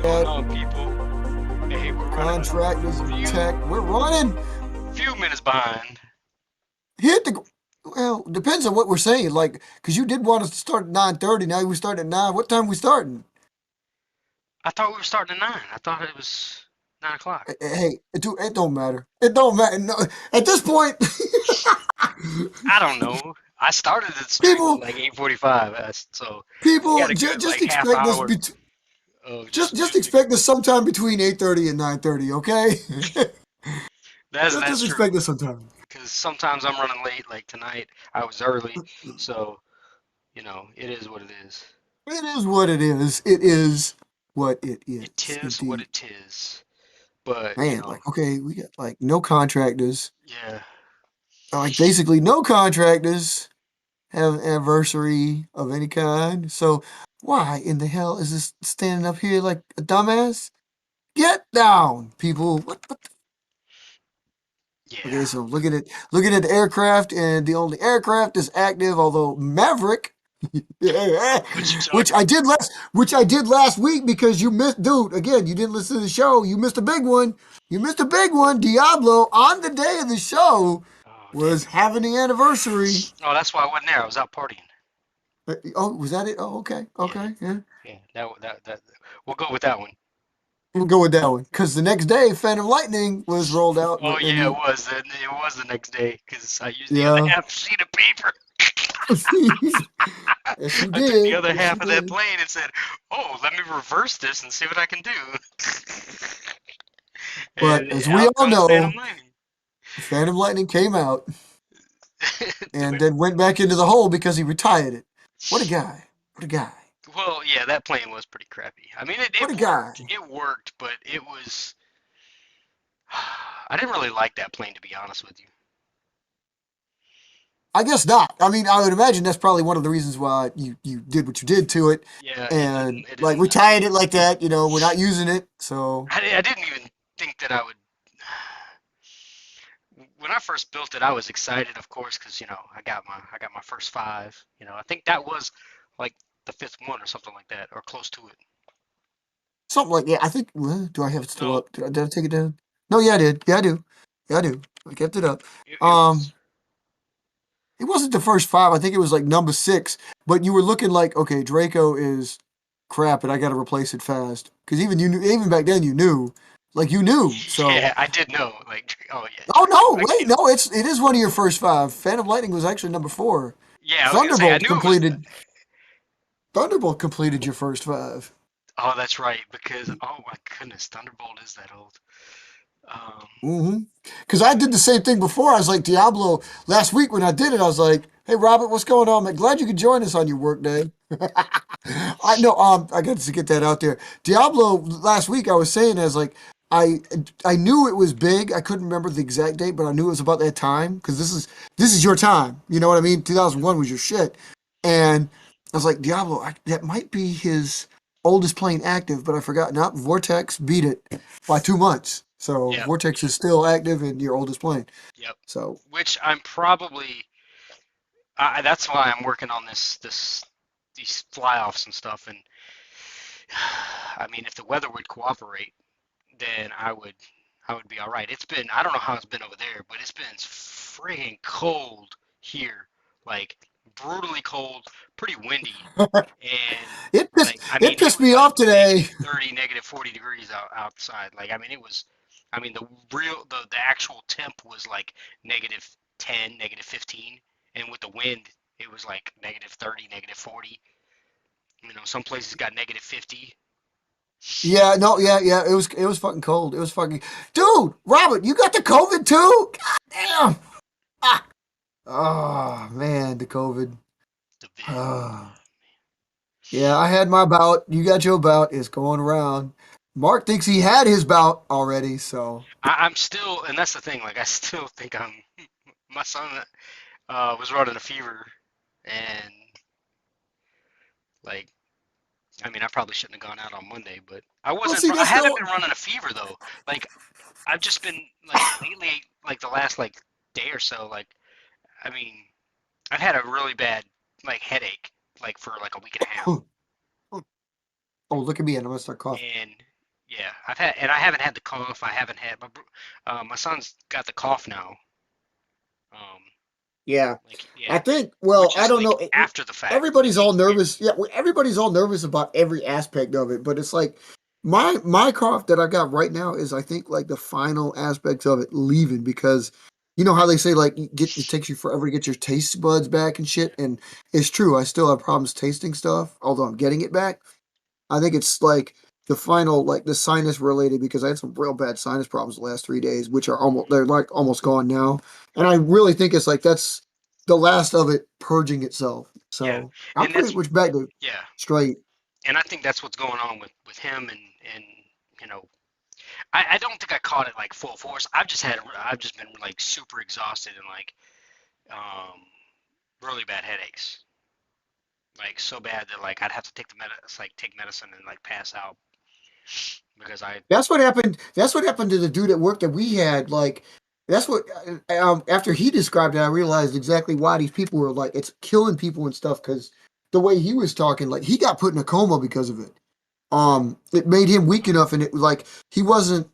going at on, people? Hey, we're running Contractors a of few Tech. We're running. few minutes behind. Hit the. Well, depends on what we're saying. Like, because you did want us to start at 9:30. Now we start at 9. What time we starting? I thought we were starting at 9. I thought it was 9 o'clock. Hey, it don't matter. It don't matter. No, at this point, I don't know. I started the stream at people, like 8:45, so we people, got a good just like half expect this. hour of just Just music. expect this sometime between 8:30 and 9:30. Okay. That's Just true. expect this sometime. Because sometimes I'm running late. Like tonight, I was early, so it is what it is. It is what it is. It is what it It is. tis what Indeed. it is. But Man, like, okay, we got like no contractors. yeah, Like, basically, no contractors have an anniversary of any kind. So, why in the hell is this standing up here like a dumbass? Get down, people. What yeah. Okay, so looking at the aircraft, and the only aircraft is active, although Maverick, What you talking which I did last week because you missed, dude. Again, you didn't listen to the show. You missed a big one. You missed a big one. Diablo on the day of the show Oh, damn was it. having the anniversary. Oh, that's why I wasn't there. I was out partying. Oh, was that it? Oh, okay, Yeah, okay, yeah. yeah. That. We'll go with that one. We'll go with that one because the next day, Phantom Lightning was rolled out, Oh and yeah, it you, was. It was the next day because I used the other yeah. half sheet of paper. Yes, you I took the did. other Yes, half you of that did. plane and said, "Oh, let me reverse this and see what I can do." But And as we out all comes Phantom know, Lightning. Phantom Lightning came out Do and it. then went back into the hole because he retired it. What a guy. What a guy. Well, yeah, that plane was pretty crappy. I mean, it, What it a worked. guy. It worked, but it was. I didn't really like that plane, to be honest with you. I guess not. I mean, I would imagine that's probably one of the reasons why you did what you did to it Yeah, it and didn't. It like didn't. retired it like that. We're not using it. So, I didn't even think that I would. When I first built it, I was excited, of course, because I got my first five. I think that was like the fifth one or something like that, or close to it. something like, yeah, I think, well, do I have it still No, up? Did I take it down? No, yeah, I did. Yeah, I do. Yeah, I do. I kept it up. it was. Um, It wasn't the first five. I think it was like number six. But you were looking like, okay, Draco is crap, and I got to replace it fast. Because even you knew, even back then, you knew, like you knew. So, Yeah, I did know. Like, oh yeah, oh Draco. no, wait, no, it is one of your first five. Phantom Lightning was actually number four. Yeah, I was gonna say I Thunderbolt knew it was. completed. Thunderbolt completed your first five. Oh, that's right. Because oh my goodness, Thunderbolt is that old. Um, Mm-hmm. Because I did the same thing before. I was like Diablo last week when I did it. I was like, "Hey Robert, what's going on, man? Glad you could join us on your work day." I know. I got to get that out there. Diablo last week. I was saying as like I I knew it was big. I couldn't remember the exact date, but I knew it was about that time because this is your time. You know what I mean? 2001 was your shit, and I was like Diablo. That might be his oldest playing active, but I forgot. Not Vortex beat it by 2 months. So yeah, Vortex yeah, is still active and your oldest plane. yep. So Which I'm probably. That's why I'm working on these fly-offs and stuff. And I mean, if the weather would cooperate, then I would be all right. I don't know how it's been over there, but it's been friggin' cold here, like brutally cold, pretty windy, and it pissed like I it mean it pissed was me like off today. negative 30, negative 40 degrees outside. Like I mean it was, I mean the actual temp was like negative 10, negative 15, and with the wind it was like negative 30, negative 40. Some places got negative 50. Yeah, no, yeah. It was fucking cold. It was fucking dude. Robert, you got the COVID too? God damn. Ah. Oh man, the COVID. The vid. Ah. Yeah, I had my bout. You got your bout. It's going around. Mark thinks he had his bout already. So I'm still, and that's the thing. Like I still think I'm. My son was running a fever, and like I mean I probably shouldn't have gone out on Monday, but I well, wasn't. see, I that's haven't the been running a fever though. Like I've just been like lately, like the last like day or so. Like I mean I've had a really bad like headache like for like a week and a half, oh, look at me, and I'm gonna start coughing. yeah, I haven't had the cough. I haven't had my son's got the cough now. Um, Yeah, like yeah, I think. Well, which I is don't like know. after the fact. Like Everybody's all nervous. Yeah, everybody's all nervous about every aspect of it. But it's like my cough that I got right now is I think like the final aspects of it leaving because you know how they say like it takes you forever to get your taste buds back and shit. And it's true. I still have problems tasting stuff, although I'm getting it back. I think it's like the final, like the sinus related, because I had some real bad sinus problems the last 3 days, which are they're like almost gone now. And I really think it's like that's the last of it purging itself. yeah, So I'm and pretty that's much back to yeah, straight. and I think that's what's going on with him and you know I don't think I caught it like full force. I've just been like super exhausted and like um really bad headaches. Like so bad that like I'd have to take like take medicine and like pass out because I That's what happened. That's what happened to the dude at work that we had. Like, that's what, after he described it, I realized exactly why these people were like, it's killing people and stuff. Cause the way he was talking, like, he got put in a coma because of it. It made him weak enough, and it was like he wasn't.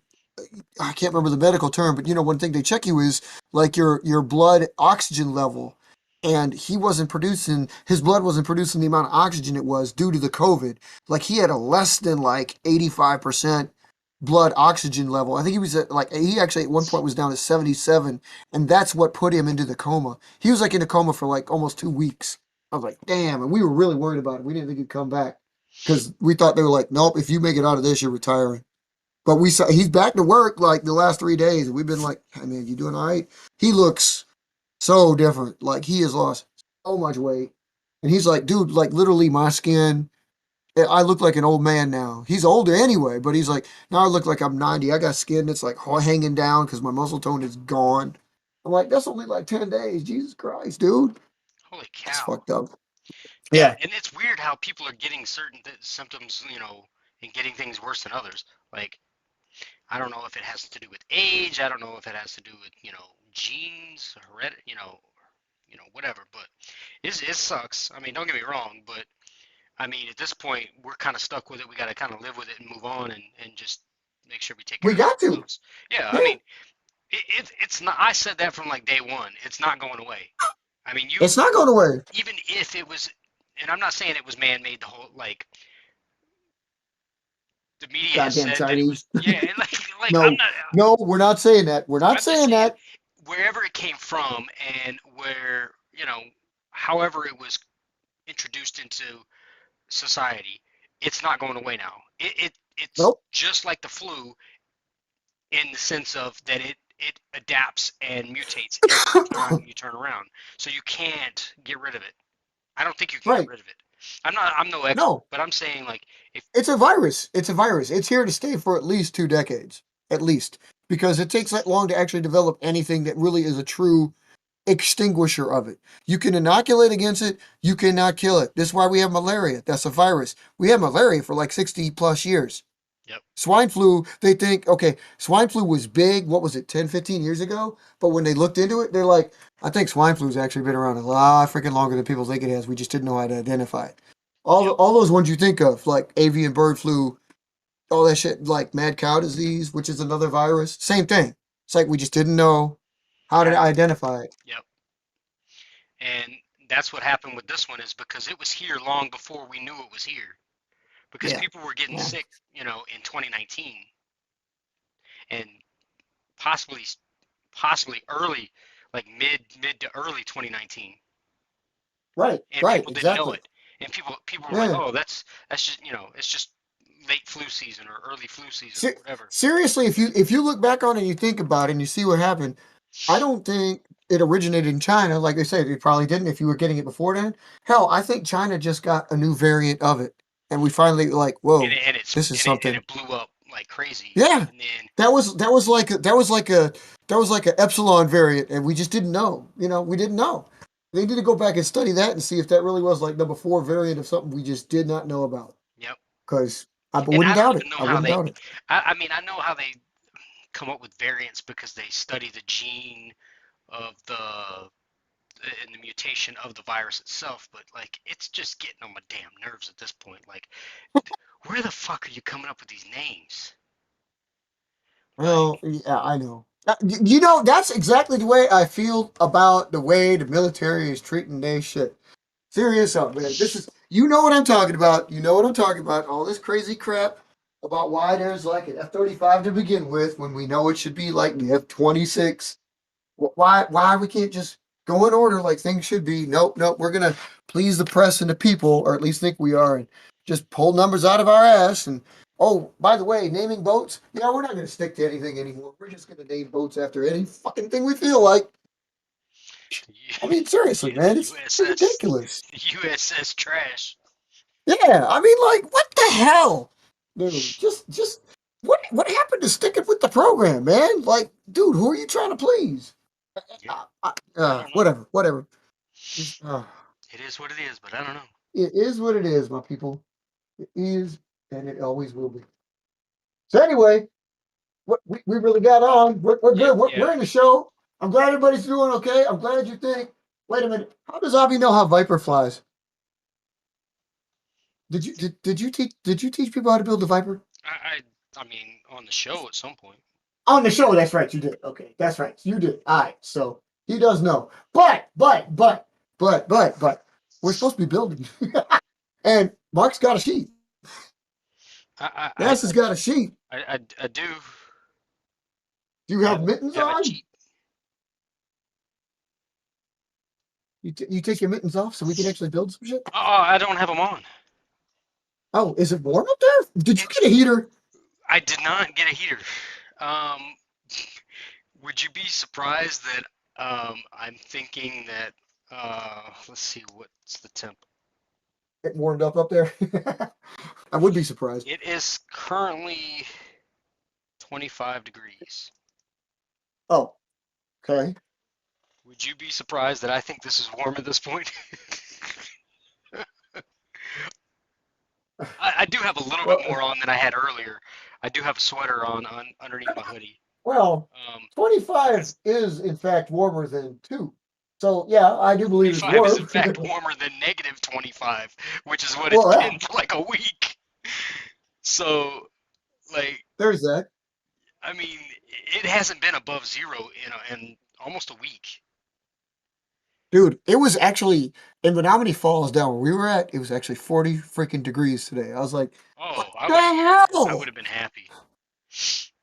I can't remember the medical term, but you know, one thing they check you is like your blood oxygen level, and he wasn't producing his blood wasn't producing the amount of oxygen it was due to the COVID. Like he had a less than like 85% blood oxygen level. I think he was at like he actually at one point was down to 77, and that's what put him into the coma. He was like in a coma for like almost 2 weeks. I was like, damn, and we were really worried about it. We didn't think he'd come back because we thought they were like, nope, if you make it out of this, you're retiring. But we saw he's back to work like the last 3 days, and we've been like, hey man, you doing all right? He looks so different. Like he has lost so much weight. And he's like, dude, like literally my skin, I look like an old man now. He's older anyway, but he's like, now I look like I'm 90. I got skin that's like hanging down because my muscle tone is gone. I'm like, that's only like 10 days. Jesus Christ, dude. holy That's cow. fucked up. Yeah, Yeah. and it's weird how people are getting certain symptoms, and getting things worse than others. Like I don't know if it has to do with age. I don't know if it has to do with, genes, whatever. But it sucks. I mean, don't get me wrong, but I mean, at this point, we're kind of stuck with it. We got to kind of live with it and move on and just make sure we take care We of got to. ourselves. Yeah, I Yeah. mean, it's not. I said that from like day one. It's not going away. I mean, It's not going away. even if it was, and I'm not saying it was man-made. The whole like the media has Goddamn said that it was. Chinese. Yeah, and like I'm No, not. no, we're not saying that. We're not I'm just saying saying that. wherever it came from and where however it was introduced into society, it's not going away now. It's Nope. just like the flu in the sense of that it adapts and mutates every time you turn around. So you can't get rid of it. I don't think you can get Right. rid of it. I'm no expert, No, but I'm saying like if it's a virus. It's a virus. It's here to stay for at least 2 decades, at least, because it takes that long to actually develop anything that really is a true extinguisher of it. You can inoculate against it, you cannot kill it. That's why we have malaria. That's a virus. We had malaria for like 60 plus years. yep, Swine flu, they think, okay, swine flu was big, what was it, 10, 15 years ago? But when they looked into it, they're like, I think swine flu's actually been around a lot freaking longer than people think it has. We just didn't know how to identify it. yep, All those ones you think of, like avian bird flu, all that shit, like mad cow disease, which is another virus, same thing. It's like we just didn't know how how to to identify it. yep. And that's what happened with this one is because it was here long before we knew it was here. Because Yeah. people were getting Yeah. sick, in 2019 and possibly possibly early, like mid to early 2019, Right. and Right. people didn't know Exactly. it. And people were like, Yeah. "Oh, that's just it's just late flu season or early flu season or Se- whatever." Seriously, if you look back on it and you think about it and you see what happened, I don't think it originated in China. Like they said, it probably didn't if you were getting it before then. Hell, I think China just got a new variant of it, and we finally like, And whoa, it, and it's this is and something. it blew up like crazy. Yeah, And then that was like a epsilon variant, and we just didn't know. We didn't know. They need to go back and study that and see if that really was like number 4 variant of something we just did not know about. yep. Because I And I wouldn't don't doubt even it. know I how wouldn't they. doubt it. I mean, I know how they come up with variants because they study the gene of and the mutation of the virus itself, but like it's just getting on my damn nerves at this point. Like, where the fuck are you coming up with these names? Well, yeah, I know. You know, that's exactly the way I feel about the way the military is treating their shit. Serious up, man. This is, you know what I'm talking about. You know what I'm talking about. All this crazy crap about why there's like an F-35 to begin with when we know it should be like the F-26. Why we can't just go in order like things should be? Nope, nope. We're gonna please the press and the people, or at least think we are, and just pull numbers out of our ass. And oh, by the way, naming boats. Yeah, we're not gonna stick to anything anymore. We're just gonna name boats after any fucking thing we feel like. I mean, seriously, man, it's USS ridiculous. USS Trash. Yeah, I mean, like, what the hell, dude? Just what happened to sticking with the program, man? Like, dude, who are you trying to please? Yeah, I don't know. Whatever, whatever. Just, It is what it is, but I don't know. it is what it is, my people. It is, and it always will be. So anyway, what we really got on. We're Yeah, good. yeah. We're in the show. I'm glad everybody's doing okay. I'm glad you think. Wait a minute. How does Avi know how Viper flies? Did you teach people how to build a Viper? I mean, on the show at some point. On the show, that's right, you did. Okay, that's right, you did. All right, so he does know. But, we're supposed to be building, and Mark's got a sheet. I NASA's got a sheet. I do Do you have mittens have a on? cheat. You take your mittens off so we can actually build some shit. Oh, I don't have them on. Oh, is it warm up there? Did you It's get a heater? I did not get a heater. Um, would you be surprised that I'm thinking that let's see what's the temp. It warmed up there. I would be surprised. It is currently 25 degrees. Oh, okay. Would you be surprised that I think this is warm at this point? I do have a little bit Well, more on than I had earlier. I do have a sweater on underneath my hoodie. well, Um, 25 is in fact warmer than 2. So yeah, I do believe it's 25 is in warm. fact warmer than negative 25, which is what it's Well, yeah, been for like a week. So, like, there's that. I mean, it hasn't been above zero in almost a week. Dude, it was actually in Menominee Falls down where we were at, it was actually 40 freaking degrees today. I was like, what Oh, the I would hell? have been happy.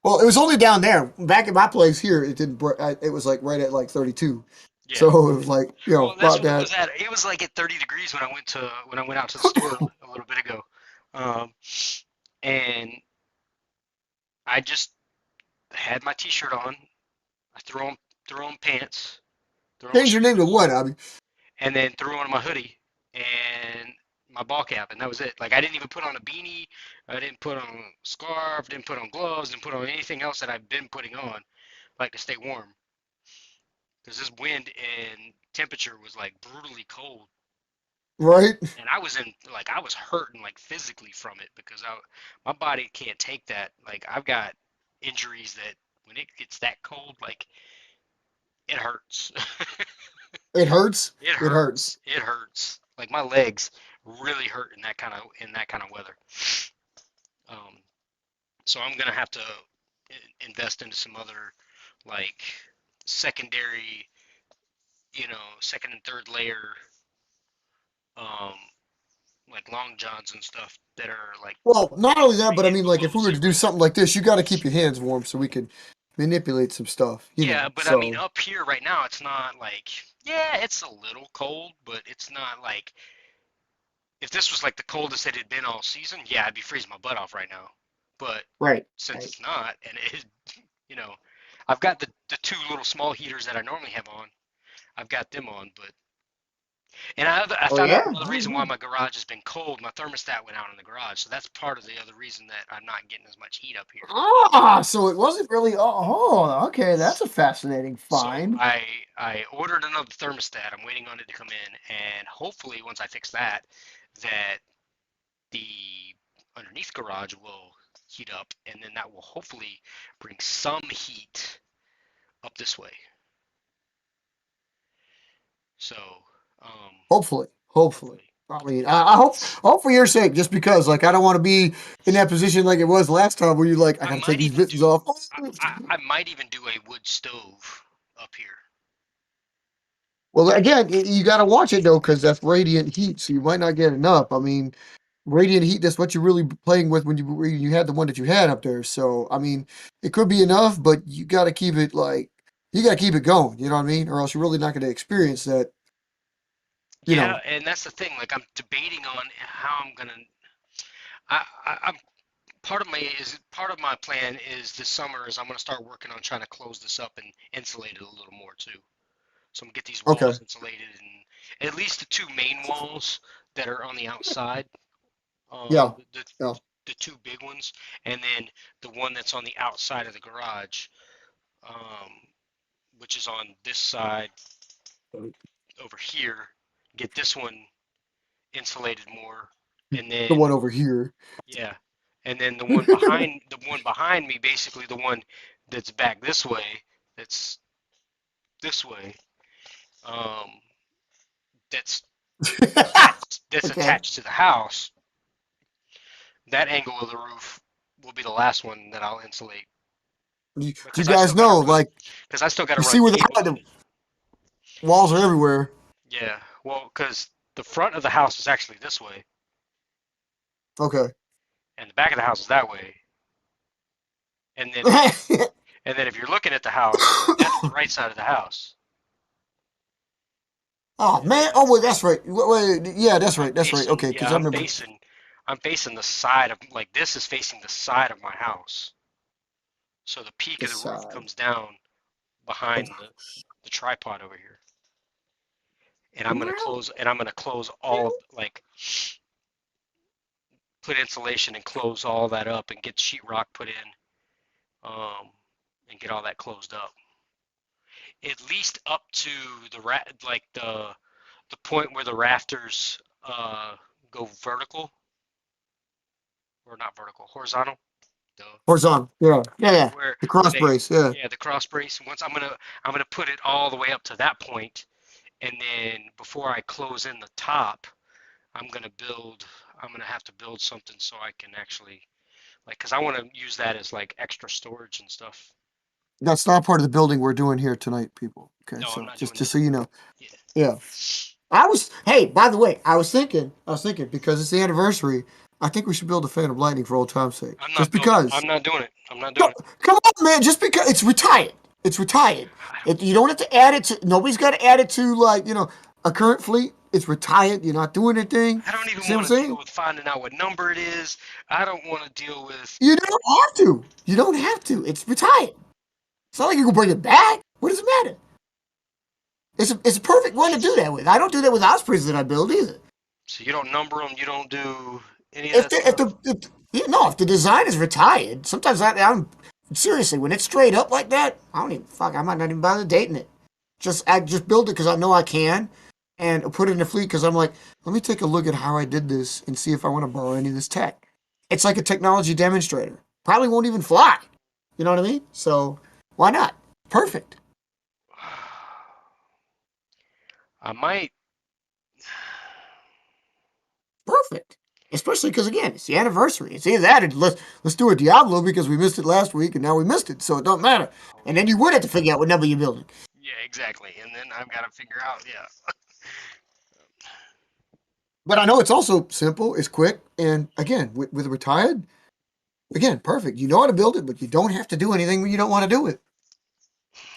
Well, it was only down there. Back at my place here, it didn't. It was like right at like 32. Yeah. So it was like, Well, that's about what it that. was at. It was like at 30 degrees when I went out to the store a little bit ago. Um, and I just had my t-shirt on. I threw on pants, threw on my Change your name to shoes, what, Abby? and then threw on my hoodie and my ball cap, and that was it. Like I didn't even put on a beanie. I didn't put on a scarf. Didn't put on gloves. Didn't put on anything else that I've been putting on, like to stay warm. Because this wind and temperature was like brutally cold, Right? and I was in like I was hurting like physically from it because my body can't take that. Like I've got injuries that when it gets that cold, like it hurts. It hurts. It It hurts. hurts. It hurts. Like my legs really hurt in that kind of weather. Um, so I'm gonna have to invest into some other like secondary, second and third layer, um, like long johns and stuff that are like Well, not only that, but I rated mean, like, below if we were to do zero. something like this, you got to keep your hands warm so we can manipulate some stuff, Yeah, but I mean So, up here right now it's not like yeah, it's a little cold, but it's not like if this was like the coldest it had been all season, yeah, I'd be freezing my butt off right now. But right, since right. it's not, and you know, I've got the two little small heaters that I normally have on. I've got them on, but I Oh found out yeah. another Oh, reason why yeah. my garage has been cold. My thermostat went out in the garage, so that's part of the other reason that I'm not getting as much heat up here. Ah, so it wasn't really. Oh, okay. That's a fascinating So find. I ordered another thermostat. I'm waiting on it to come in, and hopefully once I fix that, that the underneath garage will heat up, and then that will hopefully bring some heat up this way. So, um, Hopefully, hopefully. hopefully. I mean, I hope for your sake, just because, like, I don't want to be in that position like it was last time, where you're like, I I got to take might these even mittens do off. I might even do a wood stove up here. Well, again, you got to watch it though, because that's radiant heat, so you might not get enough. I mean, radiant heat, that's what you're really playing with when you had the one that you had up there. So, I mean, it could be enough, but you got to keep it like, you got to keep it going. You know what I mean? Or else you're really not going to experience that. You Yeah, know. and that's the thing. Like I'm debating on how I'm gonna. I'm part of my plan is this summer is I'm gonna start working on trying to close this up and insulate it a little more too. So I'm gonna get these Okay. walls insulated and at least the two main walls that are on the outside, um, Yeah. the, the Yeah. the two big ones, and then the one that's on the outside of the garage, um, which is on this side over here. Get this one insulated more, and The then one over here. yeah, and then the one behind me, basically the one that's back this way, that's this way, um, that's Okay. attached to the house. That angle of the roof will be the last one that I'll insulate You because I guys still got to know, run like, you see where cable in the it. walls are everywhere. Yeah, well, because the front of the house is actually this way, Okay. and the back of the house is that way. And then if you're looking at the house, that's the right side of the house, Oh and then man! Oh well, that's right. Yeah, that's I'm right. That's right. facing, Okay, because yeah, I remember. I'm facing the side of, like, this is facing the side of my house. So the peak The of the roof side comes down of behind the tripod over here. And well, I'm gonna close all of, like, put insulation and close all that up and get sheetrock put in, um, and get all that closed up. At least up to like the point where the rafters go vertical, or not vertical, horizontal. Duh. horizontal. Yeah, yeah, yeah. Where The cross they, brace. Yeah, yeah, the cross brace. Once I'm gonna put it all the way up to that point, and then before I close in the top, I'm gonna build. I'm gonna have to build something so I can actually, like, because I want to use that as like extra storage and stuff. that's not part of the building we're doing here tonight, people. Okay, No, I'm so not just doing just that. so you know. Yeah, Yeah, I was. Hey, by the way, I was thinking because it's the anniversary. I think we should build a fan of lightning for old time's sake. I'm Just not building. I'm because. not doing it. I'm not No, doing it. come on, man. Just because it's retired. It's retired. I don't. You don't have to add it to. Nobody's got to add it to, like, a current fleet. It's retired. You're not doing anything. I don't even See what I'm want to deal saying? with finding out what number it is. I don't want to deal with. You don't have to. You don't have to. It's retired. It's not like you can bring it back. What does it matter? It's a perfect one to do that with. I don't do that with ospreys that I build either. So you don't number them. You don't do any of If that the if stuff. the if, yeah, no, if the design is retired, sometimes I'm seriously, when it's straight up like that, I don't even fuck. I might not even bother dating it. I just build it because I know I can, and put it in a fleet because I'm like, let me take a look at how I did this and see if I want to borrow any of this tech. It's like a technology demonstrator. Probably won't even fly. You know what I mean? So why not? Perfect. I might. Perfect. Especially because, again, it's the anniversary. It's either that or let's do a Diablo because we missed it last week and now we missed it, so it don't matter. Oh, And then you would have to figure out what number you're building. yeah, exactly. And then I've got to figure out. Yeah. But I know it's also simple, it's quick, and again, with retired, again, perfect. You know how to build it, but you don't have to do anything when you don't want to do it.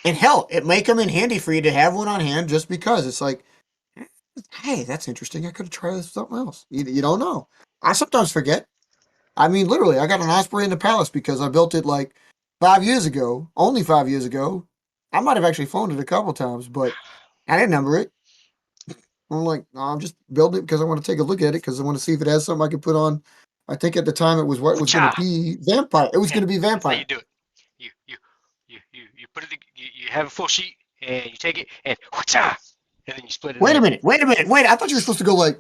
And hell, it may come in handy for you to have one on hand just because it's like, hey, that's interesting. I could have tried this with something else. You don't know. I sometimes forget. I mean, literally, I got an osprey in the palace because I built it like 5 years ago, only 5 years ago. I might have actually phoned it a couple times, but I didn't number it. I'm like, no, I'm just building it because I want to take a look at it because I want to see if it has something I could put on. I think at the time it was what was going to Cha. be vampire. It was going And to be that's how you vampire. do it. You put it. You have a full sheet and you take it and cha, and then you split it in Wait a half. minute. Wait a minute. Wait. I thought you were supposed to go like,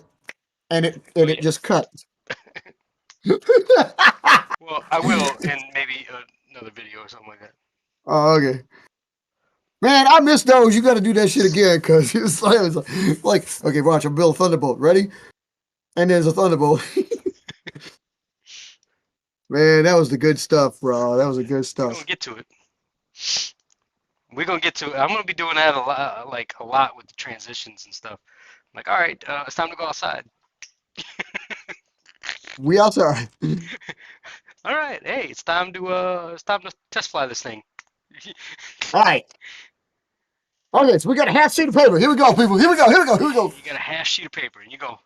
Oh and it yeah. just cut. Well, I will in maybe another video or something like that. Oh, okay. Man, I miss those. You got to do that shit again because it was like, okay, watch. I'm building Thunderbolt. Ready? and there's a thunderbolt. Man, that was the good stuff, bro. That was the good We're gonna stuff. get to it. We're gonna get to it. I'm gonna be doing that a lot, like a lot with the transitions and stuff. Like, all right, it's time to go outside. We also All right, hey, it's time to test fly this thing. all right. Okay, so we got a half sheet of paper. Here we go, people. Here we go. Here we go. Here we go. You got a half sheet of paper, and you go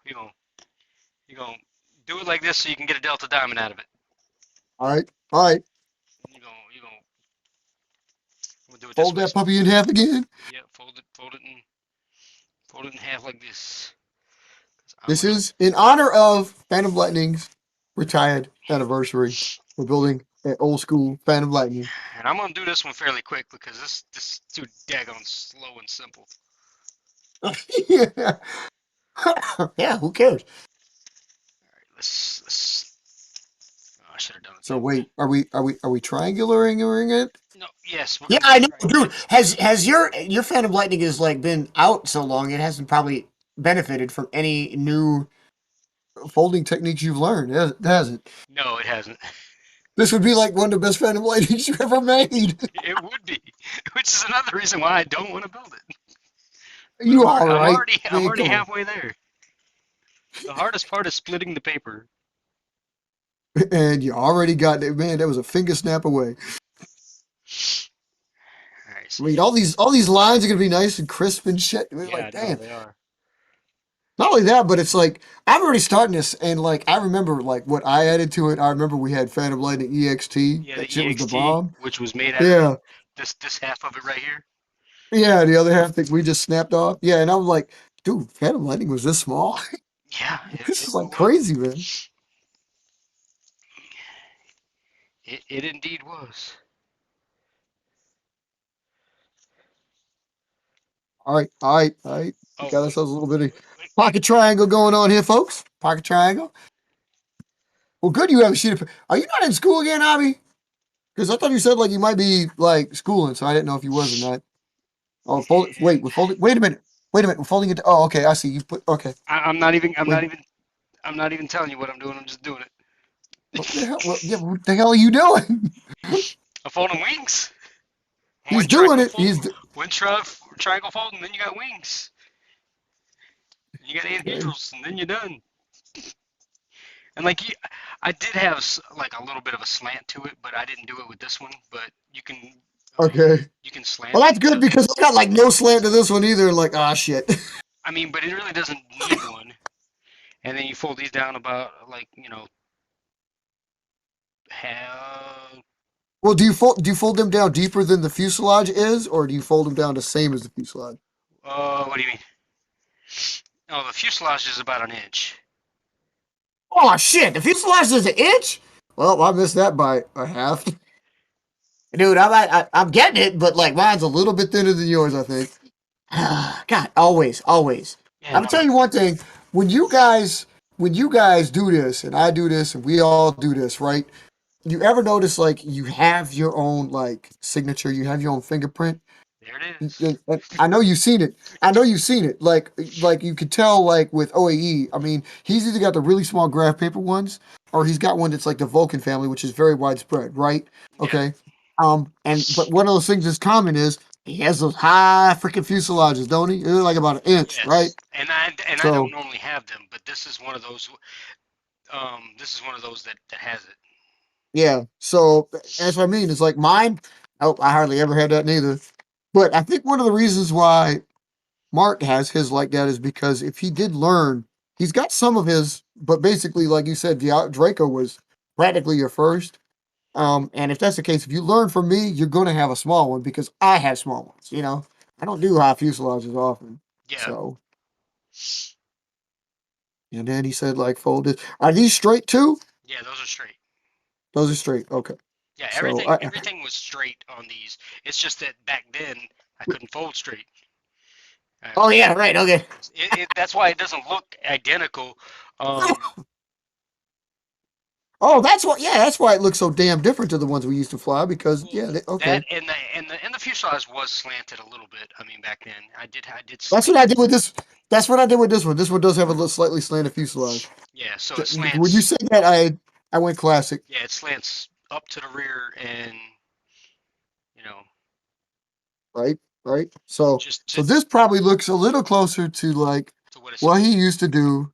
do it like this so you can get a delta diamond out of it. All right. All right. You go we'll do it this Fold way. that So, puppy in half again. yeah, fold it in half like this. 'Cause I'm This gonna, is in honor of Phantom Lightning's retired anniversary. We're building an old school Phantom Lightning. and I'm gonna do this one fairly quick because this is too daggone slow and simple. Yeah. Yeah, who cares? All right, let's. Oh, I should have done it So that way. wait, are we triangulating it? No, yes, we're Yeah, gonna do I it know, right. dude. Has your Phantom Lightning has like been out so long, it hasn't probably benefited from any new folding techniques you've learned, hasn't? No, it hasn't. This would be like one of the best Phantom Lightnings you ever made. It would be, which is another reason why I don't want to build it. But You all right? I'm Man, already come on. halfway there. The hardest part is splitting the paper. And you already got it, man. That was a finger snap away. All right, I so mean, here, all these lines are gonna be nice and crisp and shit. I mean, yeah, like, no, damn. they are. Not only that, but it's like I'm already starting this, and like I remember like what I added to it. I remember we had Phantom Lightning EXT. Yeah, the That shit was the EXT, bomb. which was made out of Yeah, this half of it right here. yeah. The other half that we just snapped off. Yeah, and I was like, dude, Phantom Lightning was this small. Yeah, This it is like was. crazy, man. It indeed was. All right, all right, all right. We Oh, got ourselves a little bit of wait. pocket triangle going on here, folks. Pocket triangle. Well, good. You have a sheet of. Are you not in school again, Abby? Because I thought you said like you might be like schooling, so I didn't know if you was or not. Oh, fold. Wait, we're folding. Wait a minute. Wait a minute. We're folding it. Oh, okay. I see. You put. Okay. I'm not even. Wait. I'm not even telling you what I'm doing. I'm just doing it. What the hell? Well, yeah. What the hell are you doing? I'm folding wings. He's doing it. He's. One triangle fold, and then you got wings. You got Okay. anhedrals, and then you're done. And like I did have like a little bit of a slant to it, but I didn't do it with this one. But Okay. you can slant Well, it that's and good stuff. because I got like no slant to this one either. Like, ah, shit. I mean, but it really doesn't need one. And then you fold these down about like how Well, do you fold them down deeper than the fuselage is, or do you fold them down the same as the fuselage? what do you mean? Oh, the fuselage is about an inch. Oh shit! The fuselage is an inch. Well, I missed that by a half. Dude, I'm getting it, but like mine's a little bit thinner than yours, I think. God, always, always. Yeah, I'm no. gonna tell you one thing. When you guys, when you guys do this, and I do this, and we all do this, right? You ever notice like you have your own like signature, you have your own fingerprint? There it is. And I know you've seen it. I know you've seen it. Like you could tell like with OAE. I mean, he's either got the really small graph paper ones, or he's got one that's like the Vulcan family, which is very widespread, right? Yeah. Okay. And but one of those things that's common is he has those high freaking fuselages, don't he? They're like about an inch, right? Yes. And I don't So normally have them, but this is one of those. This is one of those that has it. yeah. So that's what I mean. It's like mine. Oh, I hardly ever had that neither. But I think one of the reasons why Mark has his like that is because if he did learn, he's got some of his, but basically, like you said, Draco was practically your first. And if that's the case, if you learn from me, you're going to have a small one because I have small ones. I don't do high fuselages often. Yeah. So, and then he said, like, folded. Are these straight too? Yeah. Those are straight. Those are straight. Okay. Yeah. So, I, Everything was straight on these. It's just that back then I couldn't fold straight. oh, Like yeah, right. Okay. that's why it doesn't look identical. Um, Oh, that's what. Yeah, that's why it looks so damn different to the ones we used to fly because, well, yeah, that okay. and the fuselage was slanted a little bit. I mean, back then I did That's slant what I it. did with this. That's what I did with this one. This one does have a little slightly slanted fuselage. Yeah, so it When you slants. said that, I went classic. Yeah, it slants up to the rear, and you know, Right, right. So just so this probably looks a little closer to like to what it's what he supposed to used be. to do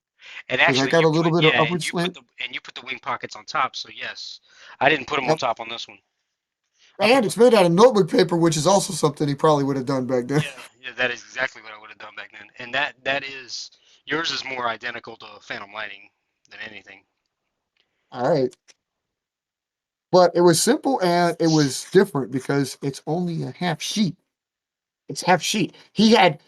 And because I actually, got you a little put bit of yeah, upward slant. and you put the wing pockets on top. So yes, I didn't put them on Yep. top on this one. I put And them. it's made out of notebook paper, which is also something he probably would have done back then. Yeah, yeah, that is exactly what I would have done back then. And that is yours is more identical to Phantom Lightning than anything. All right. But it was simple and it was different because it's only a half sheet. It's half sheet. He had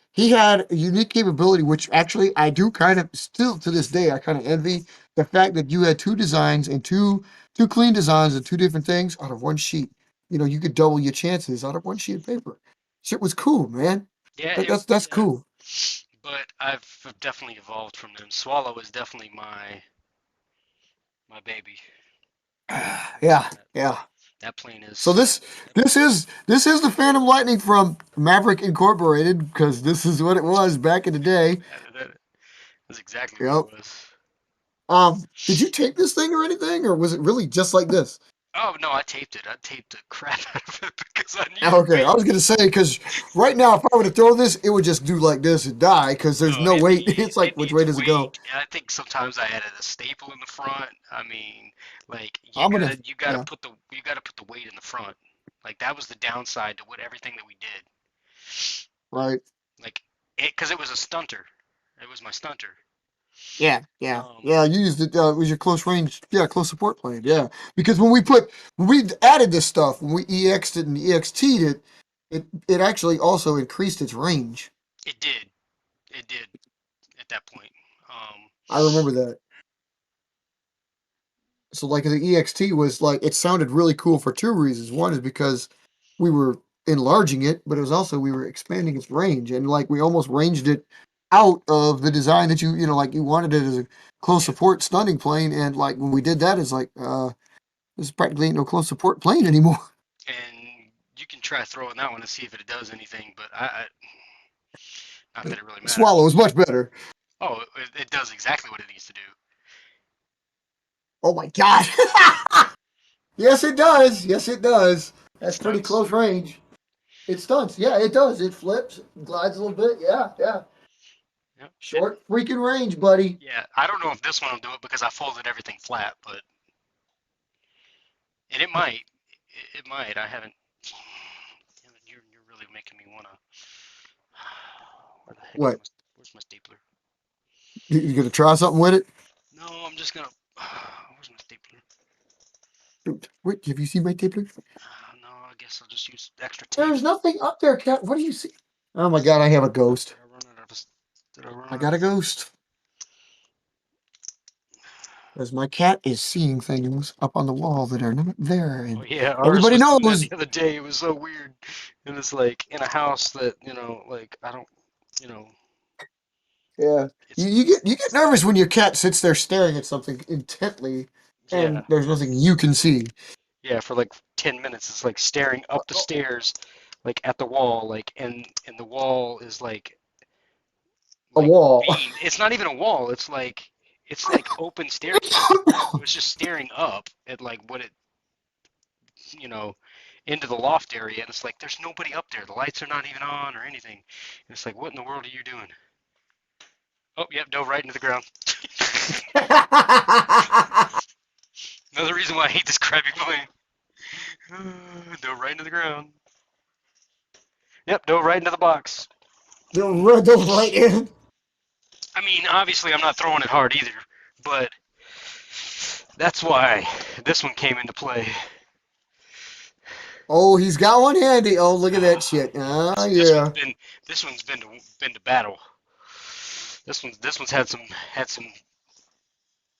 a unique capability, which actually I do kind of still to this day I kind of envy the fact that you had two designs and two clean designs and two different things out of one sheet. You know, you could double your chances out of one sheet of paper. Shit was cool, man. Yeah, That's yeah. cool. But I've definitely evolved from them. Swallow is definitely my baby. Yeah, That yeah. that plane So is this is the Phantom Lightning from Maverick Incorporated because this is what it was back in the day. that's exactly what it Yep. was. Did you tape this thing or anything, or was it really just like this? Oh no, I taped it. I taped the crap out of it because I needed Okay, I weight. was gonna say because right now, if I were to throw this, it would just do like this and die because there's No, no weight. It's like it which way needs does it go? weight. And I think sometimes I added a staple in the front. I mean, like I'm gonna, you gotta yeah, put the weight in the front. Like that was the downside to what everything that we did. right, Like it because it was a stunter. It was my stunter. yeah, yeah, Um, yeah. You used it. It was your close range, yeah, close support plane, yep, yeah. Because when we added this stuff, when we EX'd it and EXT'd it, it actually also increased its range. it did. It did at that point. I remember that. So like the EXT was like it sounded really cool for two reasons. One is because we were enlarging it, but it was also we were expanding its range and like we almost ranged it out of the design that you know like you wanted it as a close Yeah, support stunning plane and like when we did that it's like this is practically ain't no close support plane anymore. and you can try throwing that one to see if it does anything, but not that it really matters. Swallow is much better. Oh, it does exactly what it needs to do. Oh my god. Yes it does. Yes it does. It That's pretty stunts. close range. It stunts. Yeah, it does. It flips, glides a little bit. Yeah, yeah. Yep. Short freaking range, buddy. Yeah, I don't know if this one will do it because I folded everything flat, but and it might. It might. I haven't. Damn it, you're really making me wanna. Where the heck is What? where's my stapler? You gonna try something with it? No, I'm just gonna. Where's my stapler? Wait, have you seen my tape? No, I guess I'll just use extra tape. There's nothing up there, cat. What do you see? Oh my god, I have a ghost. Did I run out of? Did I run I out got a of? ghost. As my cat is seeing things up on the wall that are not there, Oh and yeah, ours everybody was doing that knows. the other day. It was so weird. It was like in a house that like I don't, you know, Yeah, it's you get nervous when your cat sits there staring at something intently, yeah, and there's nothing you can see. yeah. For like 10 minutes, it's like staring up the stairs, like at the wall, like and the wall is A like wall. beamed. It's not even a wall. It's like open staircase. So it's just staring up at like what it you know into the loft area, and it's like there's nobody up there. The lights are not even on or anything. And it's like, what in the world are you doing? Oh, yep, dove right into the ground. Another reason why I hate this crappy plane. Dove right into the ground. Yep, dove right into the box. The right in. I mean, obviously, I'm not throwing it hard either, but that's why this one came into play. Oh, he's got one handy. Oh, look at that shit. Ah, This one's yeah. been been to battle. This one's had some.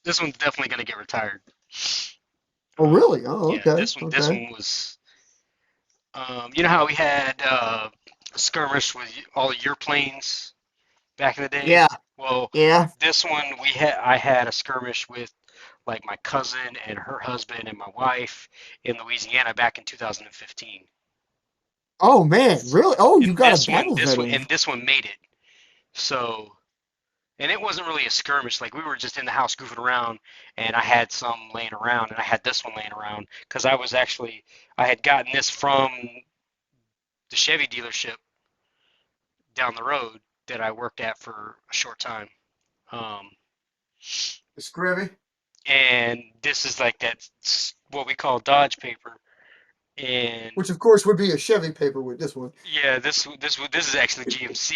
This one's definitely gonna get retired. Oh, really? Oh, Yeah, okay. this Okay. one was. You know how we had a skirmish with all of your planes back in the day? Yeah. Well, Yeah. this one I had a skirmish with like my cousin and her husband and my wife in Louisiana back in 2015. Oh man, really? Oh, you And got a battle this veteran. one made it. So And it wasn't really a skirmish. Like we were just in the house goofing around, and I had some laying around, and I had this one laying around because I had gotten this from the Chevy dealership down the road that I worked at for a short time. Um, Scrabby, and this is like that what we call Dodge paper. And which of course would be a Chevy paper with this one. yeah, this is actually GMC.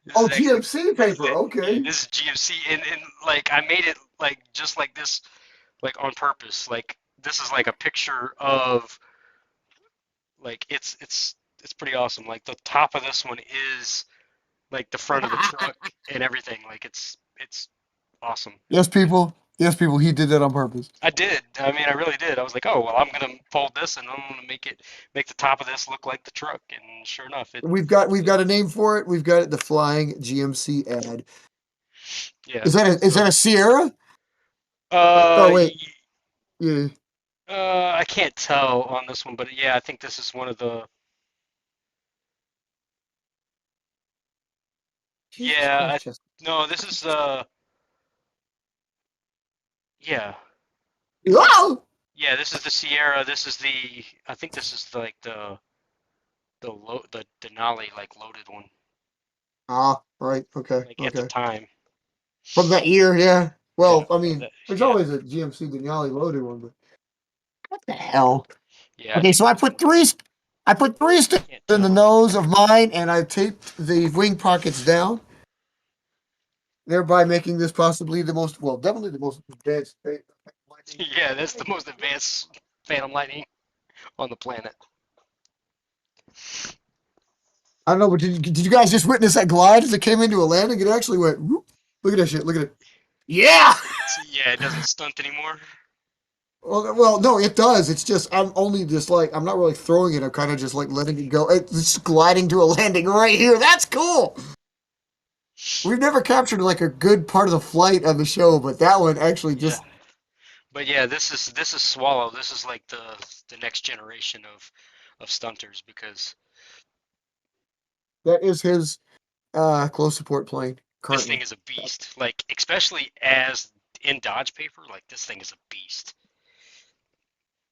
This Oh, is actually GMC paper. yeah, Okay. this is GMC, and like I made it like just like this, like on purpose. Like this is like a picture of like it's pretty awesome. Like the top of this one is like the front of the truck and everything. Like it's awesome. Yes, people. Yes, people. He did that on purpose. I did. I mean, I really did. I was like, oh well, I'm gonna fold this and I'm gonna make the top of this look like the truck. And sure enough, We've got a name for it. We've got it, the flying GMC ad. yeah. Is So that a Sierra? uh, Oh wait, yeah. I can't tell on this one, but yeah, I think this is one of the. Jesus Yeah, Christ, Chester. no, this is yeah, Oh! yeah, this is the Sierra. This is the. I think this is like the Denali like loaded one, Ah, right. Okay, like at the okay. time. From that year, yeah. Yeah, Well, I mean, there's yeah, always a GMC Denali loaded one, but what the hell? yeah. I Okay, think so this one. I put three stickers Can't in the tell. nose of mine, and I taped the wing pockets down, thereby making this possibly the most, well, definitely the most advanced lightning. Yeah, that's the most advanced Phantom Lightning on the planet. I don't know, but did you guys just witness that glide as it came into a landing? It actually went, whoop. Look at that shit. Look at it. Yeah. See, yeah, it doesn't stunt anymore. Well, no, it does. It's just I'm only just like I'm not really throwing it. I'm kind of just like letting it go. It's gliding to a landing right here. That's cool. We've never captured like a good part of the flight of the show, but that one actually Yeah, just but yeah, this is Swallow. This is like the next generation of stunters because that is his close support plane this thing currently. is a beast. Like especially as in Dodge paper, like this thing is a beast.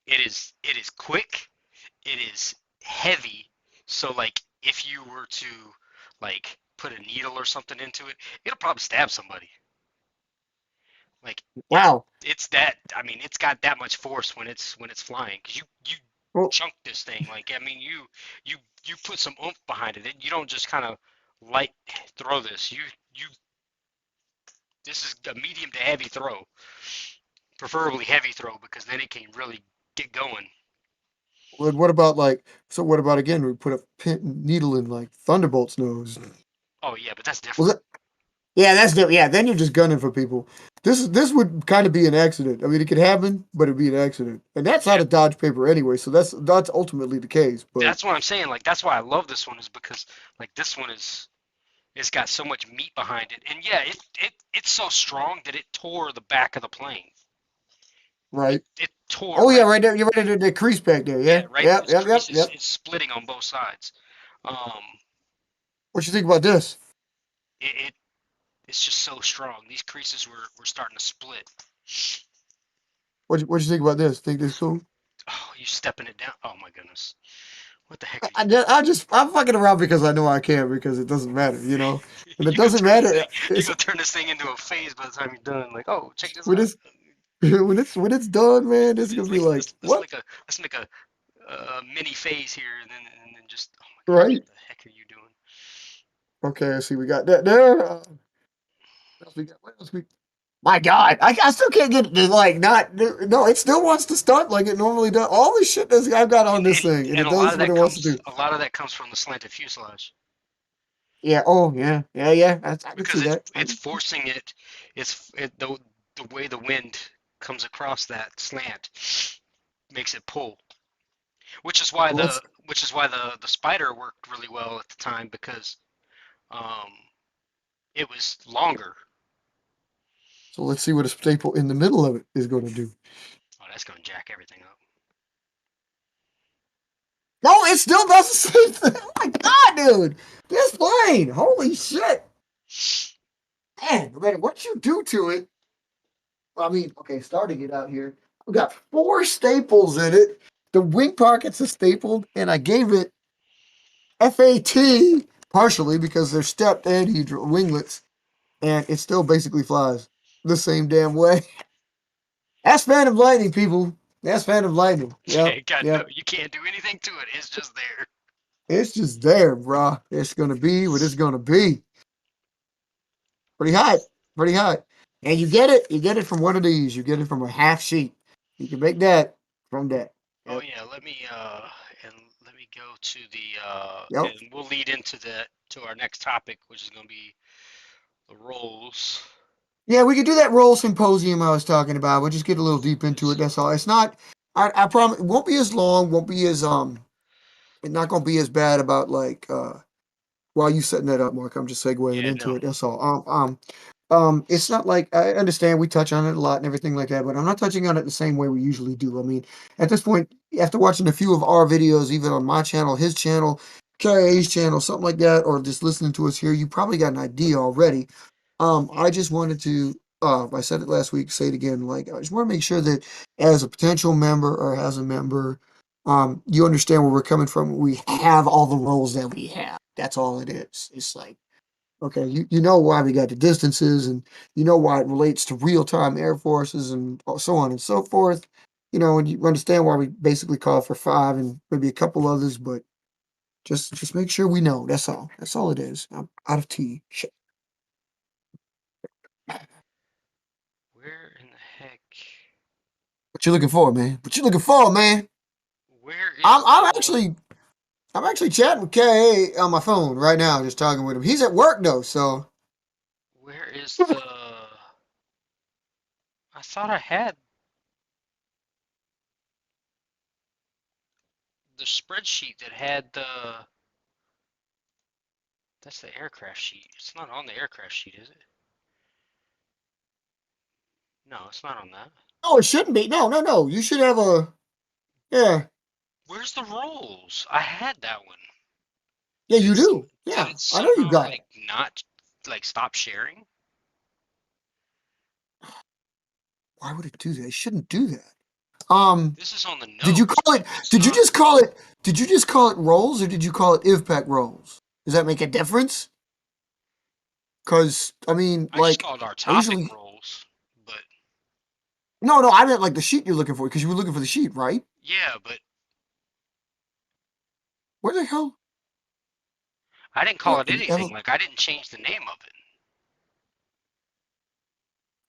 It is quick, it is heavy. So like if you were to like put a needle or something into it, it'll probably stab somebody. Like Wow. it's that I mean it's got that much force when it's flying because you Well, chunk this thing. Like I mean you you put some oomph behind it. You don't just kind of light throw this. You this is a medium to heavy throw, preferably heavy throw because then it can really get going. what about like so? What about again? We put a needle in like Thunderbolt's nose. Oh yeah, but that's Was different. it? Yeah, that's the yeah. Then you're just gunning for people. This would kind of be an accident. I mean, it could happen, but it'd be an accident, and that's Yeah, out of Dodge paper anyway. So that's ultimately the case. But that's what I'm saying. Like that's why I love this one is because like this one is it's got so much meat behind it, and yeah, it's so strong that it tore the back of the plane. It right. it tore Oh yeah, right right there. You're right there. The crease back there. yeah Yeah. right through Yep. this Yep. Yep. crease. Yep. It's splitting on both sides. Um, What you think about this? it it's just so strong. These creases were starting to split. What you think about this? Think this cool? Oh, you stepping it down? Oh my goodness! What the heck I, are you I, doing? I'm fucking around because I know I can because it doesn't matter, you know. And it You gonna doesn't turn this thing? matter. You It's gonna turn this thing into a phase by the time you're done? Like, oh, check this when out. it's when it's done, man. It's gonna Let's be like like let's what? make a mini phase here, and then just oh my goodness, Right? what the heck are you doing? Okay. I see. We got that there. What else we got? What else we? My God, I still can't get it to like not. No, it still wants to stunt like it normally does. All the shit that I've got on And this and thing, and and it does what it wants to do. a lot of that comes from the slanted fuselage Yeah. Oh, yeah. Yeah. Yeah. I can see because it's that. it's forcing it. The way the wind comes across that slant makes it pull, which is why Well, the spider worked really well at the time because um it was longer. let's see what a staple in the middle of it is going to do. Oh, that's gonna jack everything up. No, it still does the same thing. Oh my God, dude, this plane! Holy shit! man, no matter what you do to it, I mean, okay, starting it out here, we got four staples in it. The wing pockets are stapled, and I gave it FAT partially because they're stepped anhedral winglets, and it still basically flies the same damn way. That's Phantom Lightning, people. That's Phantom Lightning. Yeah, Yep, yep. you can't do anything to it. It's just there. It's just there, brah. It's gonna be what it's gonna be. Pretty hot, pretty hot. And you get it. You get it from one of these. You get it from a half sheet. You can make that from that. Oh Yep, yeah, and let me go to the yep. and we'll lead into the to our next topic, which is going to be the roles. Yeah, we could do that roll symposium I was talking about. We'll just get a little deep into it. This That's all. It's not. I promise. It won't be as long. Won't be as It's not gonna be as bad about like while you setting that up, Mark. I'm just segueing yeah, into no. it. That's all. It's not like I understand we touch on it a lot and everything like that, but I'm not touching on it the same way we usually do. I mean, at this point, after watching a few of our videos, even on my channel, his channel, KIA's channel, something like that, or just listening to us here, you probably got an idea already. I Hmm. just wanted to, I said it last week, say it again. Like, I just want to make sure that as a potential member or as a member, you understand where we're coming from. We have all the roles that we have. That's all it is. It's like, okay, you know why we got the distances and you know why it relates to real time air forces and so on and so forth. And you understand why we basically call for five and maybe a couple others, but just make sure we know. That's all. That's all it is. I'm out of tea. Shit. Where in the heck? What you looking for, man? What you looking for, man? Where I'm is I'm the actually I'm actually chatting with KA on my phone right now, just talking with him. He's at work though, so where is the I thought I had the spreadsheet that had the that's the aircraft sheet. It's not on the aircraft sheet, is it? No, it's not on that. no, it shouldn't be. No, no, no. You should have a yeah, Where's the rolls? I had that one. yeah. Did You it some do. did Yeah, it I know you somehow got it. like not like stop sharing? Why would it do that? It shouldn't do that. Um, This is on the did you notes, call but it? it's Did you not. just call it? Did you just call it rolls, or did you call it IVPAC rolls? Does that make a difference? Because I mean, I just like, called our I topic usually rolls, but no, no. I meant like the sheet you're looking for because you were looking for the sheet, right? yeah, but Where the hell? I didn't call What it in anything. ever? Like I didn't change the name of it.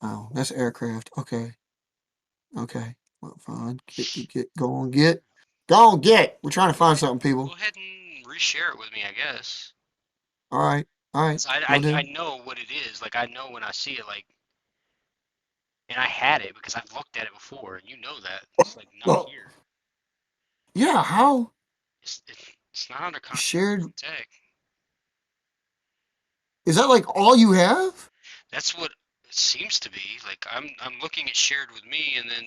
Oh, that's aircraft. Okay, okay. Well, fine. Get. Go on, get. Go on, get. We're trying to Go find ahead, something, people. go ahead and reshare it with me, I guess. All right, all right. 'Cause We'll I do. know what it is. Like I know when I see it. Like and I had it because I've looked at it before, and you know that it's like not Well, here. yeah. How It's not under you contractors shared? and tech. Is that like all you have? That's what it seems to be. Like I'm looking at shared with me, and then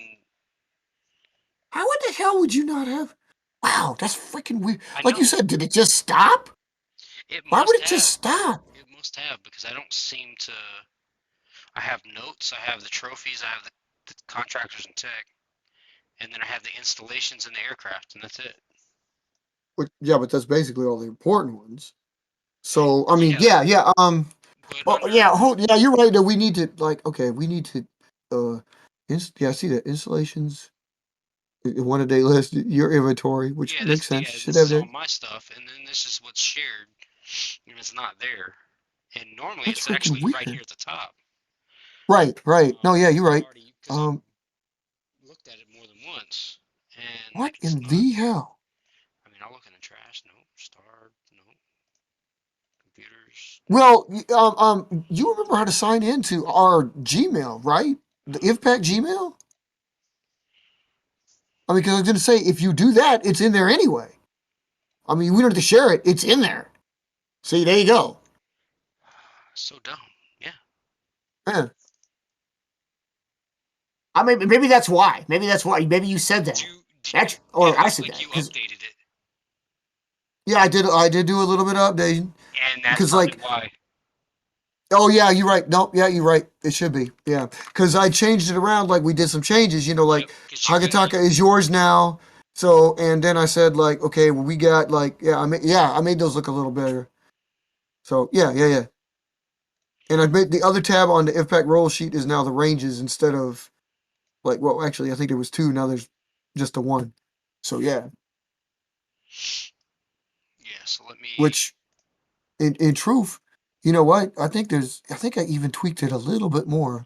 How in the hell would you not have? Wow, that's freaking weird. I Like you know said, did it just stop? it Why would must it just have. stop? It must have because I don't seem to. I have notes. I have the trophies. I have the contractors and tech, and then I have the installations and the aircraft, and that's it. Yeah, but that's basically all the important ones. So I mean, Yeah, yeah, yeah. but Oh under yeah, yeah. You're right. That we need to like. Okay, we need to. Yeah, I see that installations. One a day list. Your inventory, which yeah, makes sense. You should this have is all that. my stuff, and then this is what's shared, and it's not there. And normally That's it's freaking actually right here weird. at the top. Right, right. No, yeah, you're right. Because I've Um, looked at it more than once, and what it's in not the there. hell? I mean, I'll look in the trash. No, starred. No, computers. No. Well, you remember how to sign into our Gmail, right? The IVPAC Gmail? I mean, because I was going to say, if you do that, it's in there anyway. I mean, we don't have to share it. It's in there. See, there you go. So dumb. Yeah. Yeah. I mean, maybe that's why. Maybe that's why. Maybe you said Did that. you? Did, Actually, it or I looked said like that you because updated it, yeah, I did. I did do a little bit of updating and that's because, probably like, why. Oh yeah, you're right. No, yeah, you're right. It should be. Yeah, because I changed it around. Like we did some changes. Yep, Like because you Hagataka is yours now. So and then I said like, okay, well we got like I made those look a little better. So yeah. And I made the other tab on the IVPAC roll sheet is now the ranges instead of like well actually I think there was two. Now there's just the one. So yeah, yeah. So let me. which in truth, you know what? I think I even tweaked it a little bit more.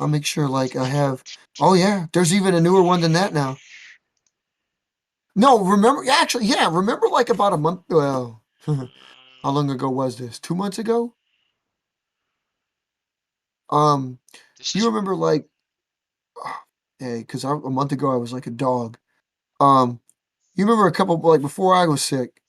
I'll make sure like I have. Oh yeah, there's even a newer one than that now. No, remember actually, yeah, remember like about a month. Well, how long ago was this? 2 months ago. Um, This you is remember like, hey, because a month ago I was like a dog. Um, you remember a couple like before I was sick.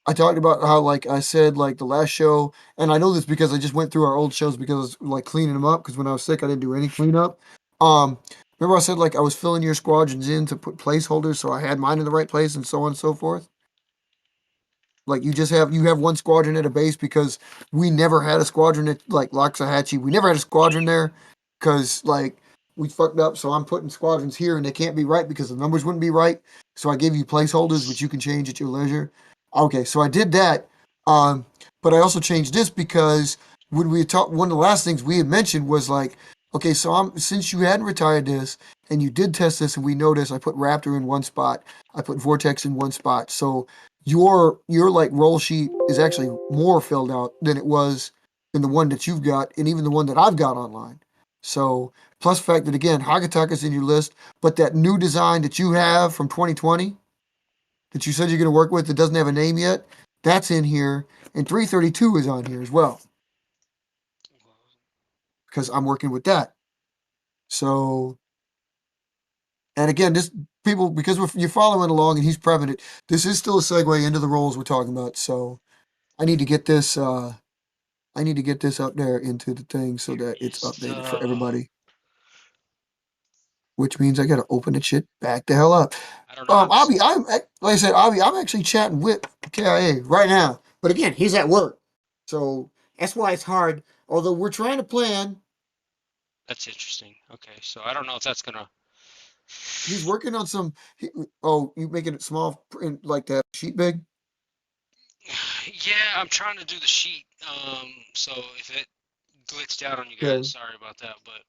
I talked about how like I said like the last show, and I know this because I just went through our old shows because I was like cleaning them up because when I was sick I didn't do any cleanup. Um, remember I said like I was filling your squadrons in to put placeholders so I had mine in the right place and so on and so forth. Like you have one squadron at a base because we never had a squadron at like Loxahatchee. We never had a squadron there because like we fucked up. So I'm putting squadrons here and they can't be right because the numbers wouldn't be right. So I gave you placeholders which you can change at your leisure. Okay, so I did that. Um, but I also changed this because when we talked, one of the last things we had mentioned was like, okay, so I'm since you hadn't retired this and you did test this and we noticed I put Raptor in one spot, I put Vortex in one spot. So your like roll sheet is actually more filled out than it was in the one that you've got and even the one that I've got online. So plus the fact that again Hagataka's in your list, but that new design that you have from 2020 that you said you're going to work with that doesn't have a name yet, that's in here, and 332 is on here as well because I'm working with that. So and again, this people because you're following along and he's prepping it. This is still a segue into the roles we're talking about. So I need to get this. I need to get this up there into the thing so here that it's is updated the. for everybody. Which means I gotta open the shit back the hell up. I don't know how this. Like I said, I'm actually chatting with KIA right now. But again, he's at work, so that's why it's hard. Although we're trying to plan, That's interesting. Okay, so I don't know if that's gonna. he's working on some. Oh, you making it small print like that sheet big? Yeah, I'm trying to do the sheet. So if it glitched out on you guys, Okay. sorry about that. But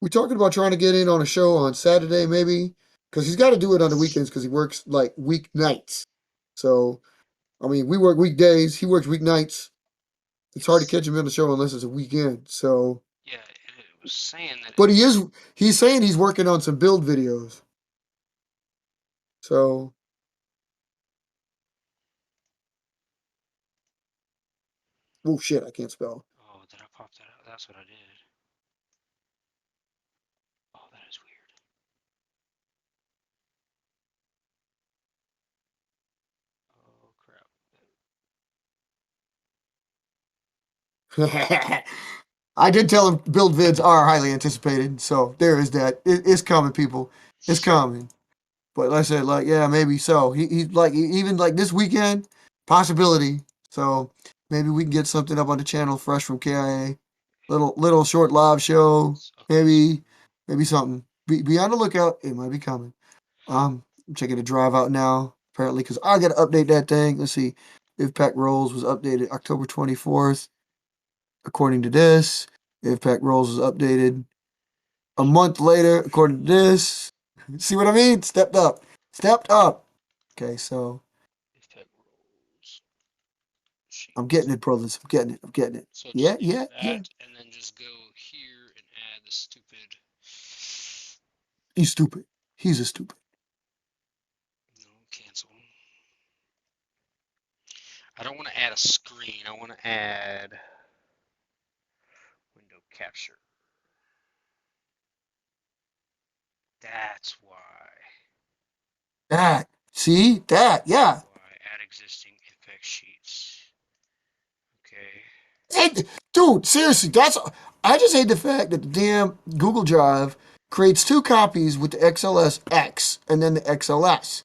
We're talking about trying to get in on a show on Saturday, maybe, because he's got to do it on the weekends because he works like weeknights. So I mean, we work weekdays. He works weeknights. It's hard to it's catch him in the show unless it's a weekend. So, yeah, it was saying that but it was. he's saying he's working on some build videos. So, oh shit, I can't spell. Oh, did I pop that out? That's what I did. Oh, that is weird. Oh crap. I did tell him build vids are highly anticipated. So there is that. It's coming, people. It's coming. But like I said, like yeah, maybe so. He's like even like this weekend possibility. So maybe we can get something up on the channel fresh from KIA. Little short live show. Okay, so Maybe something. Be on the lookout. It might be coming. I'm checking the drive out now apparently because I got to update that thing. Let's see. If Pack Rolls was updated October 24th, according to this. If Pack Rolls was updated a month later, according to this. See what I mean? Stepped up. Stepped up. Okay, so if that rolls I'm sheet. getting it, brothers. I'm getting it. I'm getting it. So Yeah, just do yeah, yeah. that and then just go here and add the stupid. He's stupid. He's a stupid. No, cancel. I don't want to add a screen. I want to add window capture. That's why. That. See? That. That's Yeah. why. Add existing effect sheets. Okay. Hey, dude, seriously, that's. I just hate the fact that the damn Google Drive creates two copies with the XLS X and then the XLS.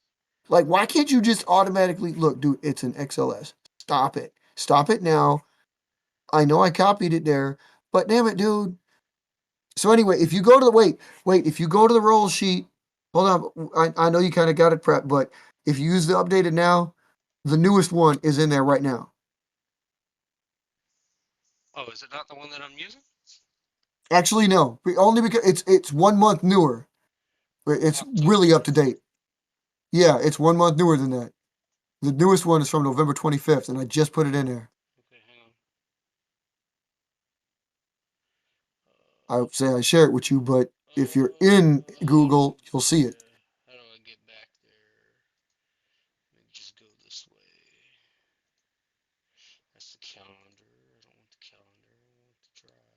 Like, why can't you just automatically look, dude? It's an XLS. Stop it. Stop it now. I know I copied it there, but damn it, dude. So anyway, if you go to the wait, if you go to the roll sheet, hold on. I know you kind of got it prepped, but if you use the updated now, the newest one is in there right now. Oh, is it not the one that I'm using? Actually, no, only because it's 1 month newer. It's October really up to 25th. date. Yeah, it's 1 month newer than that. The newest one is from November 25th, and I just put it in there. Okay, hang on. I would say I share it with you, but if you're in Oh, Google, you'll see it. yeah. How do I get back there? Let me just go this way. That's the calendar. I don't want the calendar. I want the drive.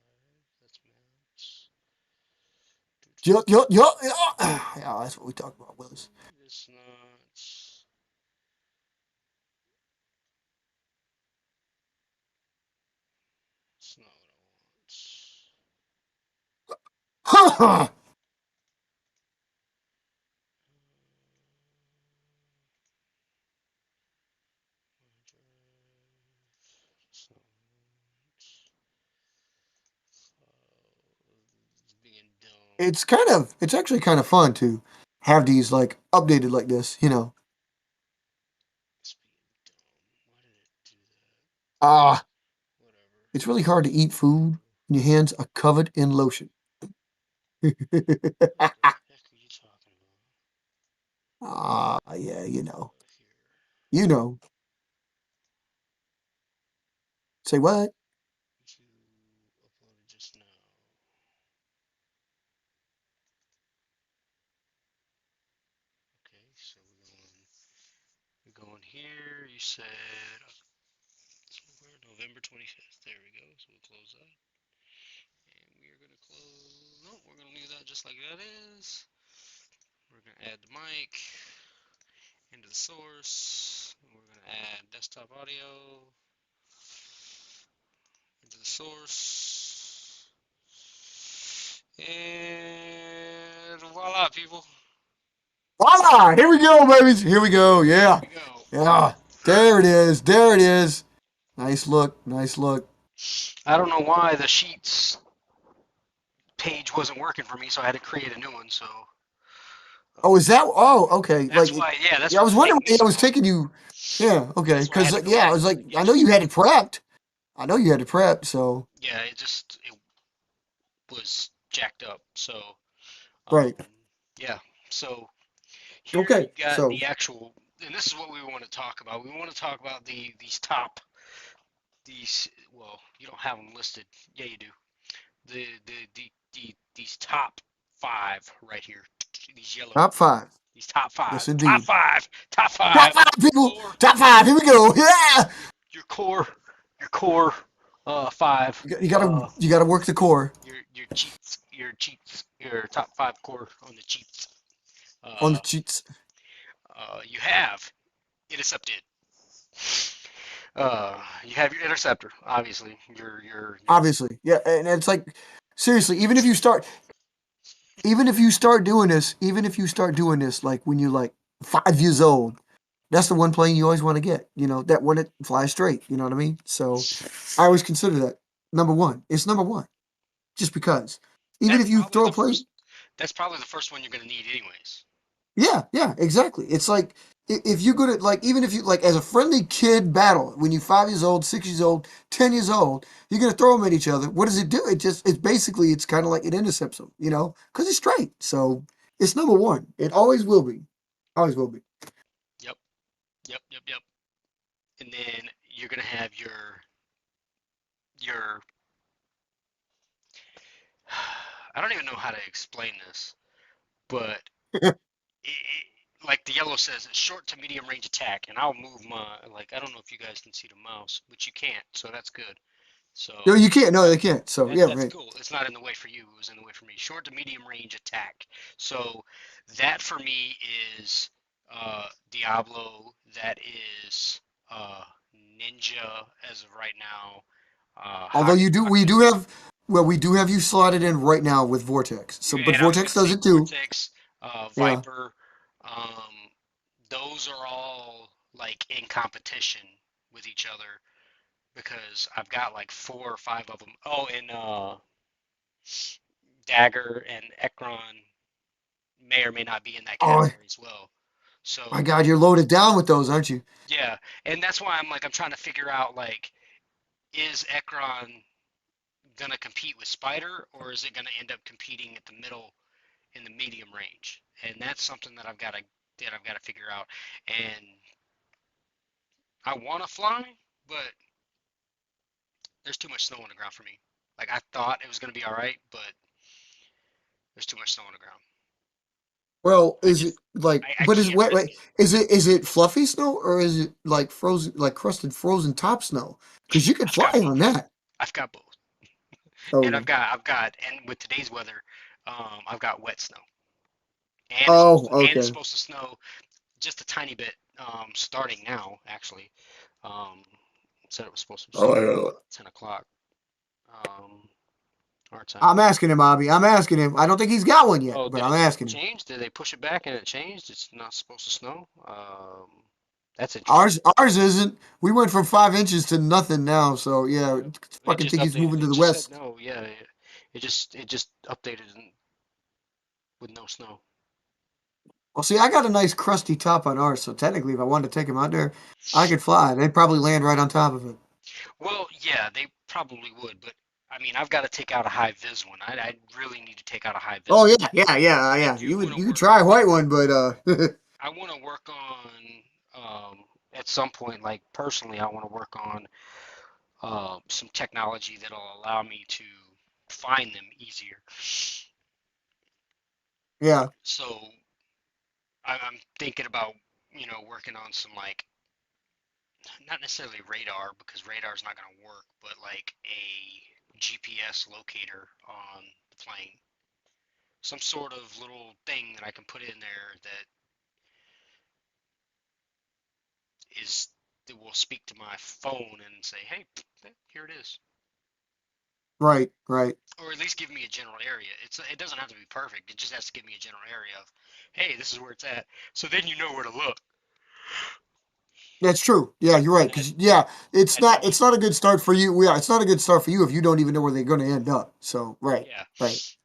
That's maps. Yup, yup, yup, yup. Yeah, that's what we talk about, Willis. It's not. It's not what I want. It's not what I want. It's being dumb. It's actually kind of fun to have these like updated like this, you know. It's being dumb. Why did it do that? Ah, Whatever. it's really hard to eat food when your hands are covered in lotion. What the heck are you talking about? Ah, yeah, you know. Here. You know. Say what? You uploaded just now. Okay, so we're going here. You said where? November 25th. There we go. So we'll close that. And we are gonna close. No, we're gonna leave that just like that is. We're gonna add the mic into the source. We're gonna add desktop audio into the source. And voila, people. Voila! Here we go, babies. Here we go. Here Yeah. we go. Yeah. There it is. There it is. Nice look. Nice look. I don't know why the Sheets page wasn't working for me, so I had to create a new one. So Oh, is that? Oh, okay. that's Like, why, yeah, that's yeah, I what's was wondering taking me why I so was long. taking you. Yeah, okay. That's why I Because had to go yeah, I back was like, and I get know you you some. had it prepped. I know you had it prepped. So Yeah, it was jacked up. So right. um, yeah. So here Okay. you've got So the actual, and this is what we want to talk about. We want to talk about these top these. Well, you don't have them listed. Yeah, you do. These top five right here. These yellow. top five. These top Yes, five. Top indeed. five. Top Top five. five people. Core. Top five. Here we go. Yeah. Your core. Your core. Five. You gotta work the core Your top five core on the cheats. on the Uh, cheats. you have intercepted. You have your interceptor, obviously. Your Obviously, yeah. And it's like seriously, even if you start doing this, like when you're like 5 years old, that's the one plane you always want to get. You know, that one that flies straight. You know what I mean? So I always consider that number one. It's number one, just because. Even that's if you probably throw the a plane, first. That's probably the first one you're gonna need, anyways. yeah, yeah, exactly. It's like if you're good at like even if you like as a friendly kid battle when you're 5 years old, 6 years old, 10 years old, you're gonna throw them at each other. What does it do? It's basically it's kind of like it intercepts them, you know, because it's straight. So it's number one. It always will be, always will be. Yep. Yep. Yep. Yep. And then you're gonna have your. I don't even know how to explain this, but like the yellow says, it's short to medium range attack, and I'll move my like I don't know if you guys can see the mouse, but you can't, so that's good. So No, you can't. No, they can't. So yeah, that's right. cool. It's not in the way for you. It was in the way for me. Short to medium range attack. So that for me is Diablo. That is Ninja as of right now. Although we do Haku's. have, well, we do have you slotted in right now with Vortex. So, but And I was Vortex gonna does say it too. Vortex, Yeah. Viper. Those are all like in competition with each other because I've got like 4 or 5 of them. Oh, and Dagger and Ekron may or may not be in that Oh category as well. my So God, you're loaded down with those, aren't you? yeah, and that's why I'm trying to figure out like, is Ekron gonna compete with Spider, or is it gonna end up competing at the middle in the medium range? And that's something that I've got to figure out. And I want to fly, but there's too much snow on the ground for me. Like I thought it was gonna be all right, but there's too much snow on the ground. Well, I is it just like, I but is can't wait, risk wait, it. is it fluffy snow or is it like frozen, like crusted frozen top snow? Because you could I've fly got on both. that. I've got both, and Okay. and with today's weather, I've got wet snow, and Oh, it's okay. supposed to snow just a tiny bit, starting now actually. Said it was supposed to snow Oh, 10 o'clock, um, our time. I'm asking him, Bobby. I'm asking him. I don't think he's got one yet, Oh, but did I'm it asking him. change? Did they push it back and it changed? It's not supposed to snow. That's interesting. Ours isn't. We went from 5 inches to nothing now. So yeah, Yep. It fucking just think he's updated. moving to It the just said west. no. Yeah. It just updated with no snow. Well, see, I got a nice crusty top on ours, so technically, if I wanted to take him out there, I could fly. They'd probably land right on top of it. Well, yeah, they probably would, but I mean, I've got to take out a high vis one. I really need to take out a high vis Oh one. I yeah. do want to You could work try a on. white one, but I want to work on. At some point, like personally, I want to work on some technology that'll allow me to find them easier. yeah, So I'm thinking about, working on some like, not necessarily radar because radar's not going to work, but like a GPS locator on the plane. Some sort of little thing that I can put in there is that will speak to my phone and say, "Hey, here it is," right. or at least give me a general area. It doesn't have to be perfect. It just has to give me a general area of, "Hey, this is where it's at." So then you know where to look. That's true. Yeah, you're right. And Because yeah, at some it's point, not a good start for you. Yeah, it's not a good start for you if you don't even know where they're going to end up. So yeah, right.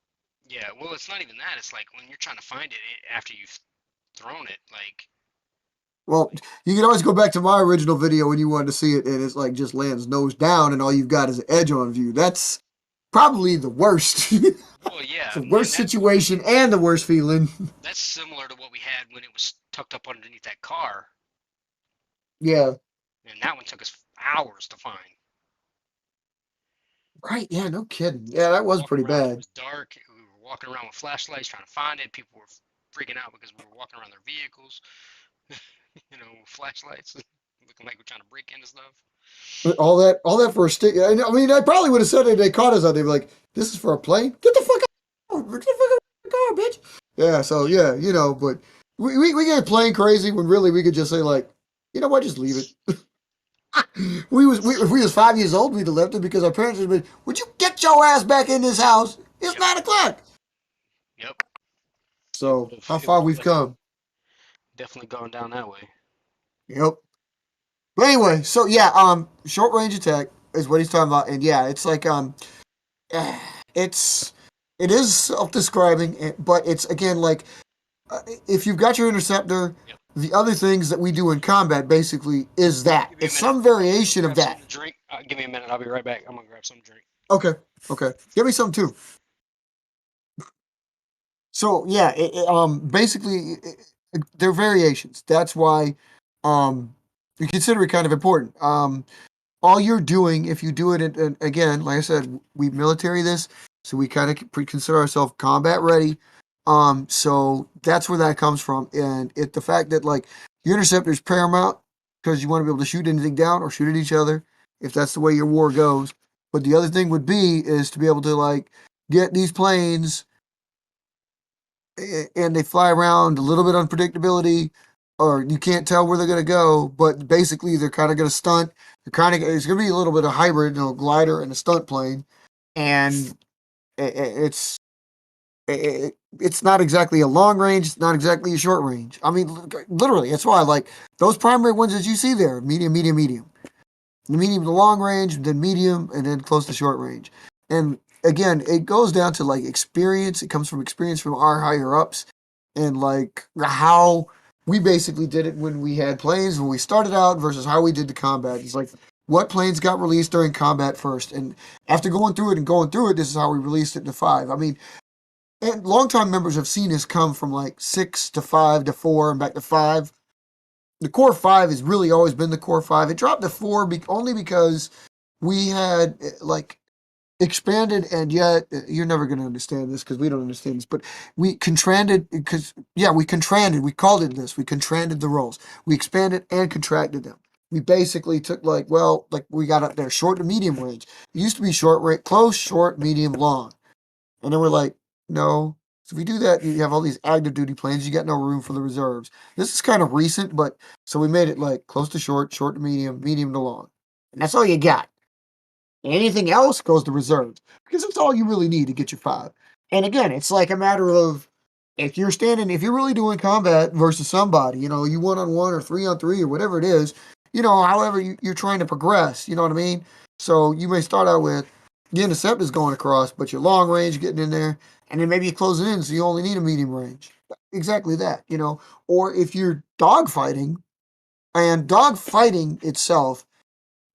yeah. Well, it's not even that. It's like when you're trying to find it after you've thrown it, Well, like you can always go back to my original video when you wanted to see it, and it's like just lands nose down, and all you've got is an edge on view. That's probably the worst. well, It's yeah, the worst and situation and the worst feeling. that's similar to what we had when it was tucked up underneath that car, Yeah. and that one took us hours to find. Right. Yeah. No kidding. Yeah, that was Walking pretty around, it bad. was dark. We were walking around with flashlights trying to find it. People were freaking out because we were walking around their vehicles, with flashlights, looking like we're trying to break into stuff. All that for a stick. I mean, I probably would have said it. They caught us out. They'd be like, "This is for a plane. Get the fuck out! Get the fuck out of the car, bitch!" Yeah. So Yeah, yeah, but we get playing crazy when really we could just say like, you know what, just leave it. If we was 5 years old, we'd have left it because our parents would have been, "Would you get your ass back in this house? It's yep, 9 o'clock." yep. It would So have. how It would far have we've definitely, come. definitely gone down that way. Yep. But anyway, so yeah, short range attack is what he's talking about, and yeah, it's like it's it is self-describing, but it's again like if you've got your interceptor, Yep. the other things that we do in combat basically is that Give me a it's minute. some I'm gonna go variation of grab that. something to drink. Give me a minute. I'll be right back. I'm gonna grab something to drink. Okay, give me some too. So yeah, basically they're variations. That's why you consider it kind of important. All you're doing, if you do it, and again, like I said, we military this, so we kind of consider ourselves combat ready. So that's where that comes from, and the fact that like your interceptor is paramount because you want to be able to shoot anything down or shoot at each other if that's the way your war goes. But the other thing would be is to be able to like get these planes and they fly around a little bit unpredictability or you can't tell where they're going to go, but basically they're kind of going to stunt. They're kind of it's going to be a little bit of hybrid, glider and a stunt plane, and it's it's not exactly a long range. It's not exactly a short range. I mean, literally, that's why like those primary ones that you see there, medium, medium, medium. medium to long range, then medium, and then close to short range. And again, it goes down to like experience. It comes from experience from our higher ups and like how we basically did it when we had planes when we started out versus how we did the combat. It's like what planes got released during combat first, and after going through it, this is how we released it to five. I mean, and longtime members have seen us come from like six to five to four and back to five. The core five has really always been the core five. It dropped to four only because we had like expanded, and yet you're never going to understand this because we don't understand this, but we contracted because yeah, we contracted. We called it this. We contracted the roles. We expanded and contracted them. We basically took like we got up there short to medium range. It used to be short range, close, short, medium, long, and then we're like, no. So if we do that, you have all these active duty planes. You got no room for the reserves. This is kind of recent, but so we made it like close to short, short to medium, medium to long, and that's all you got. Anything else goes to reserves because it's all you really need to get your five. And again, it's like a matter of if you're really doing combat versus somebody, you one on one or three on three or whatever it is, however you're trying to progress, you know what I mean? So you may start out with the intercept is going across, but your long range getting in there, and then maybe you close it in so you only need a medium range. Exactly that. Or if you're dogfighting, and dogfighting itself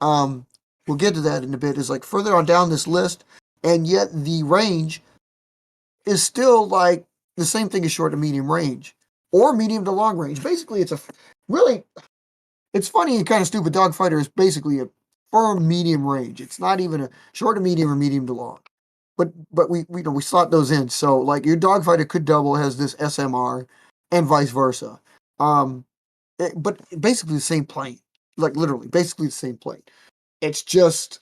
um, we'll get to that in a bit, is like further on down this list, and yet the range is still like the same thing as short to medium range or medium to long range. Basically, really, it's funny and kind of stupid. Dogfighter is basically a firm medium range. It's not even a short to medium or medium to long. But we slot those in. So like your dogfighter could double has this SMR, and vice versa. Um, but basically the same plane, like literally, basically the same plane. It's just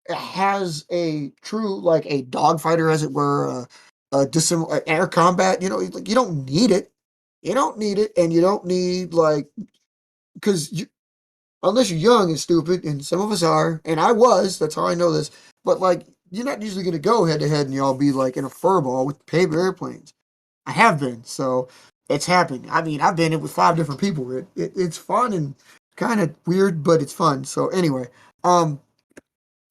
it has a true like a dogfighter, as it were, dissimilar air combat. Like you don't need it. You don't need it, and you don't need like because unless you're young and stupid, and some of us are, and I was. That's how I know this. But like, you're not usually gonna go head to head, and y'all be like in a furball with paper airplanes. I have been, so it's happened. I mean, I've been in it with five different people. It's fun and kind of weird, but it's fun. So anyway, um,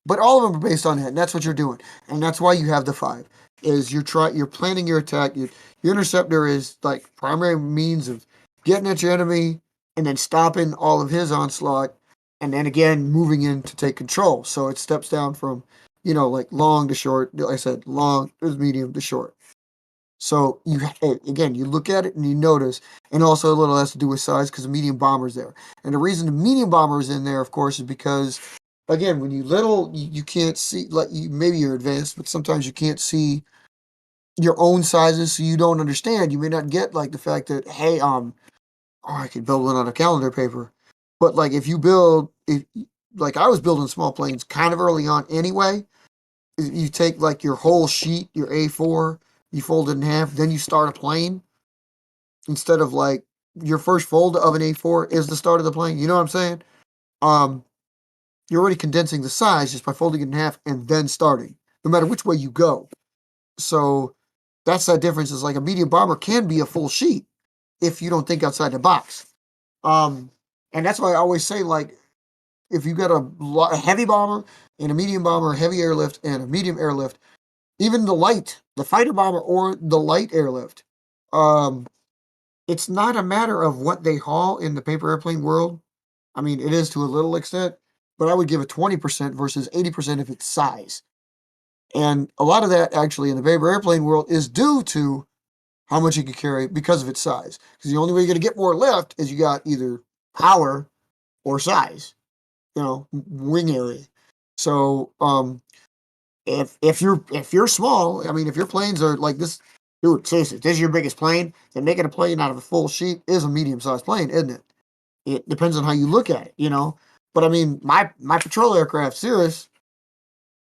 but all of them are based on that, and that's what you're doing, and that's why you have the five. Is you're planning your attack. Your interceptor is like primary means of getting at your enemy and then stopping all of his onslaught, and then again moving in to take control. So it steps down from like long to short. Like I said, long is medium to short. So again, you look at it and you notice, and also a little has to do with size because the medium bomber's there. And the reason the medium bomber is in there, of course, is because again, when you little, you can't see like maybe you're advanced, but sometimes you can't see your own sizes, so you don't understand. You may not get like the fact that hey, oh, I could build one on a calendar paper, but like if you build, if like I was building small planes kind of early on anyway, you take like your whole sheet, your A4, you fold it in half, then you start a plane instead of like your first fold of an A4 is the start of the plane. You know what I'm saying? Um, you're already condensing the size just by folding it in half and then starting, no matter which way you go. So that's that difference. Is like a medium bomber can be a full sheet if you don't think outside the box. Um, and that's why I always say like if you got a heavy bomber and a medium bomber, a heavy airlift and a medium airlift, even the fighter bomber or the light airlift, um, it's not a matter of what they haul in the paper airplane world. I mean, it is to a little extent, but I would give it 20% versus 80% if it's size. And a lot of that actually in the paper airplane world is due to how much you can carry because of its size. Because the only way you're going to get more lift is you got either power or size, wing area. So if you're small, I mean, if your planes are like this, dude, seriously, if this is your biggest plane, then making a plane out of a full sheet is a medium sized plane, isn't it? It depends on how you look at it. But I mean, my patrol aircraft, Cirrus,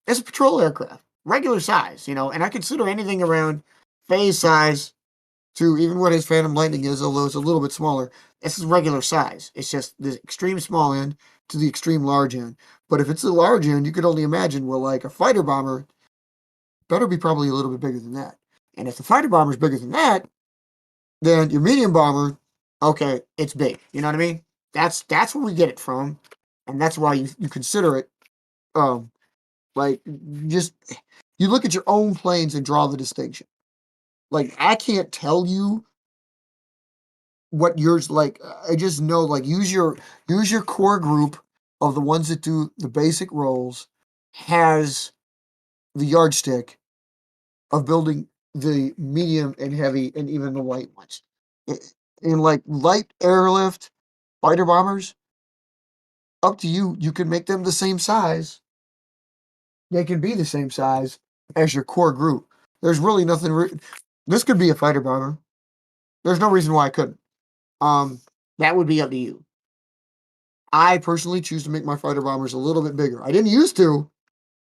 is a patrol aircraft, regular size, and I consider anything around phase size to even what his Phantom Lightning is, although it's a little bit smaller. This is regular size. It's just the extreme small end to the extreme large end. But if it's the large end, you could only imagine, well, like a fighter bomber better be probably a little bit bigger than that. And if the fighter bomber is bigger than that, then your medium bomber, okay, it's big. You know what I mean? That's where we get it from. and that's why you consider it. Um, like just you look at your own planes and draw the distinction. Like I can't tell you what yours like. I just know like use your core group of the ones that do the basic roles has the yardstick of building the medium and heavy and even the light ones. In like light airlift fighter bombers, up to you. You can make them the same size. They can be the same size as your core group. There's really nothing. This could be a fighter bomber. There's no reason why I couldn't. Um, that would be up to you. I personally choose to make my fighter bombers a little bit bigger. I didn't used to.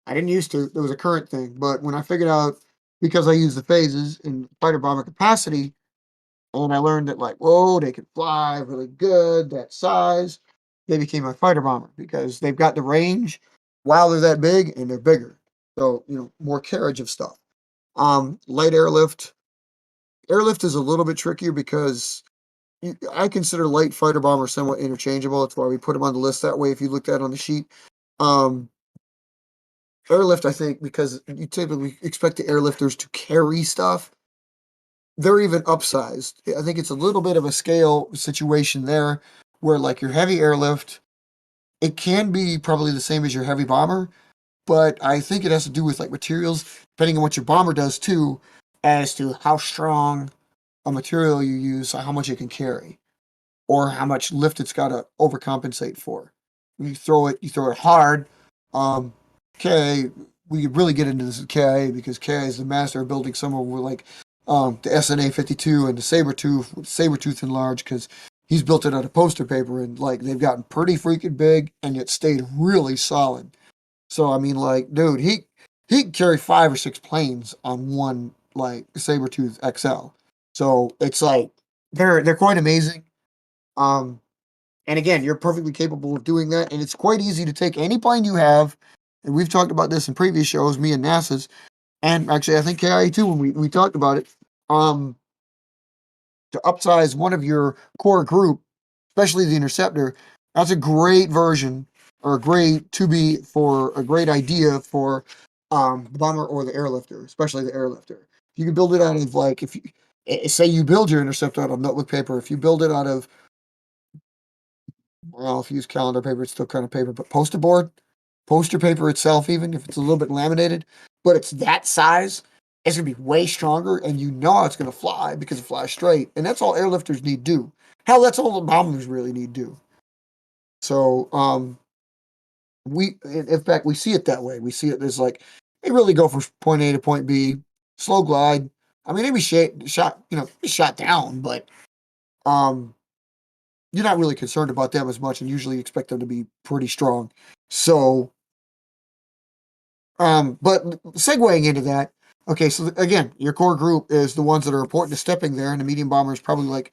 I didn't used to. It was a current thing. But when I figured out, because I use the phases in fighter bomber capacity, and I learned that, like, whoa, they can fly really good, that size, they became my fighter bomber because they've got the range while they're that big and they're bigger. So, more carriage of stuff. Light airlift. Airlift is a little bit trickier because I consider light fighter bomber somewhat interchangeable. That's why we put them on the list that way if you looked at it on the sheet. Um, Airlift, I think, because you typically expect the airlifters to carry stuff, they're even upsized. I think it's a little bit of a scale situation there where, like, your heavy airlift, it can be probably the same as your heavy bomber, but I think it has to do with like materials, depending on what your bomber does too, as to how strong a material you use, how much it can carry, or how much lift it's got to overcompensate for. You throw it hard. Um, K, we could really get into this with KIA because KIA is the master of building some of like the SNA 52 and the Sabertooth enlarged because he's built it out of poster paper and like they've gotten pretty freaking big and yet stayed really solid. So I mean, like, dude, he can carry 5 or 6 planes on one like Sabertooth XL. So it's like they're quite amazing. Um, and again, you're perfectly capable of doing that, and it's quite easy to take any plane you have. And we've talked about this in previous shows, me and NASA's, and actually I think KIA too when we talked about it. Um, to upsize one of your core group, especially the interceptor, that's a great version or a great to be for a great idea for the bomber or the airlifter, especially the airlifter. You can build it out of like if you say you build your interceptor out of notebook paper, if you build it out of well, if you use calendar paper, it's still kind of paper, but poster paper itself, even if it's a little bit laminated, but it's that size, it's gonna be way stronger, and you know it's gonna fly because it flies straight, and that's all airlifters need do. Hell, that's all the bombers really need do. So, in fact, we see it that way. We see it as like they really go from point A to point B, slow glide. I mean, they be shot, shot down, but um, you're not really concerned about them as much, and usually expect them to be pretty strong. So, but segueing into that, okay, so again, your core group is the ones that are important to stepping there, and the medium bomber is probably like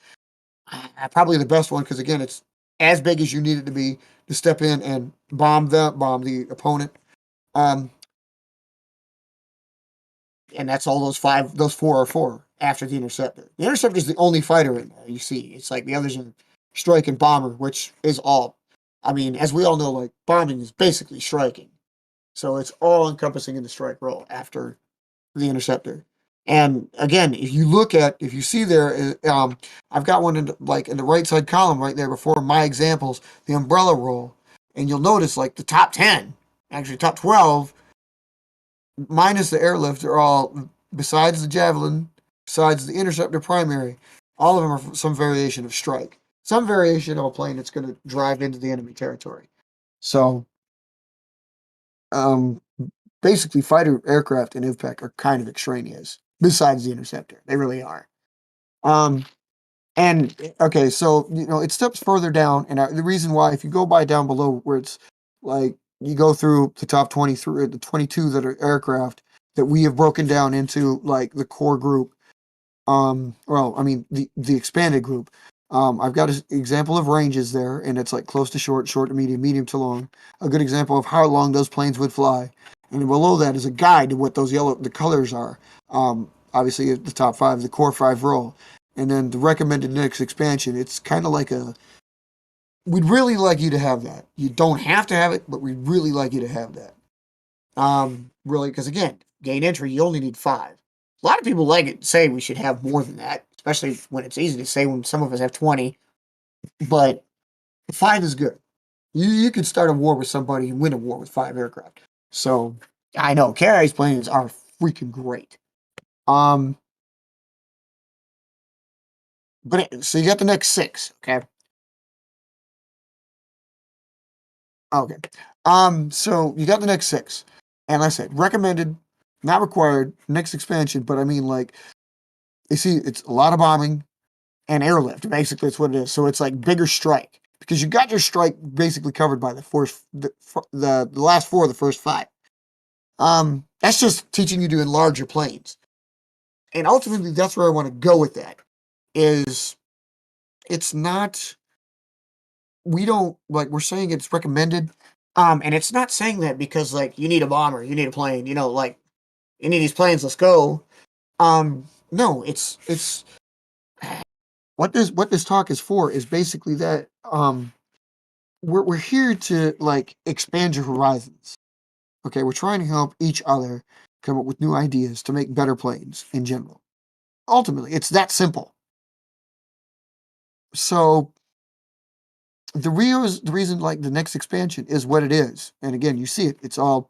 probably the best one because again, it's as big as you need it to be to step in and bomb the opponent. Um, and that's all those four are for after the interceptor. The interceptor is the only fighter in there. You see, it's like the others are strike and bomber, which is all. I mean, as we all know, like bombing is basically striking, so it's all encompassing in the strike role after the interceptor. And again, if you see there, I've got one in the right side column right there before my examples, the umbrella roll, and you'll notice like the top 10, actually top 12, minus the airlift, are all besides the javelin, besides the interceptor primary, all of them are some variation of strike, some variation of a plane that's going to drive into the enemy territory. So, um, basically, fighter aircraft and IVPAC are kind of extraneous. Besides the interceptor, they really are. Um, and okay, so it steps further down, and the reason why, if you go by down below where it's like you go through the top 23, the 22 that are aircraft that we have broken down into like the core group. Well, I mean the expanded group. I've got an example of ranges there, and it's like close to short, short to medium, medium to long. A good example of how long those planes would fly, and below that is a guide to what the colors are. Obviously the top five, the core five roll, and then the recommended next expansion. It's kind of like we'd really like you to have that. You don't have to have it, but we'd really like you to have that. Really, because again, gain entry, you only need 5. A lot of people like it, say we should have more than that, especially when it's easy to say when some of us have 20, but 5 is good. You could start a war with somebody and win a war with 5 aircraft. So I know Carrie's planes are freaking great. Um, so you got the next 6, okay? Okay. So you got the next 6, and like I said, recommended, not required. Next expansion, but I mean, like, you see, it's a lot of bombing and airlift. Basically, it's what it is. So it's like bigger strike because you got your strike basically covered by the last 4 of the first 5. That's just teaching you to enlarge your planes, and ultimately, that's where I want to go with that. Is it's not we don't like we're saying it's recommended, and it's not saying that because like you need a bomber, you need a plane, like you need these planes, let's go. No, it's what this talk is for is basically that we're here to like expand your horizons. Okay, we're trying to help each other come up with new ideas to make better planes in general. Ultimately, it's that simple. So the reason like the next expansion is what it is, and again, you see it. It's all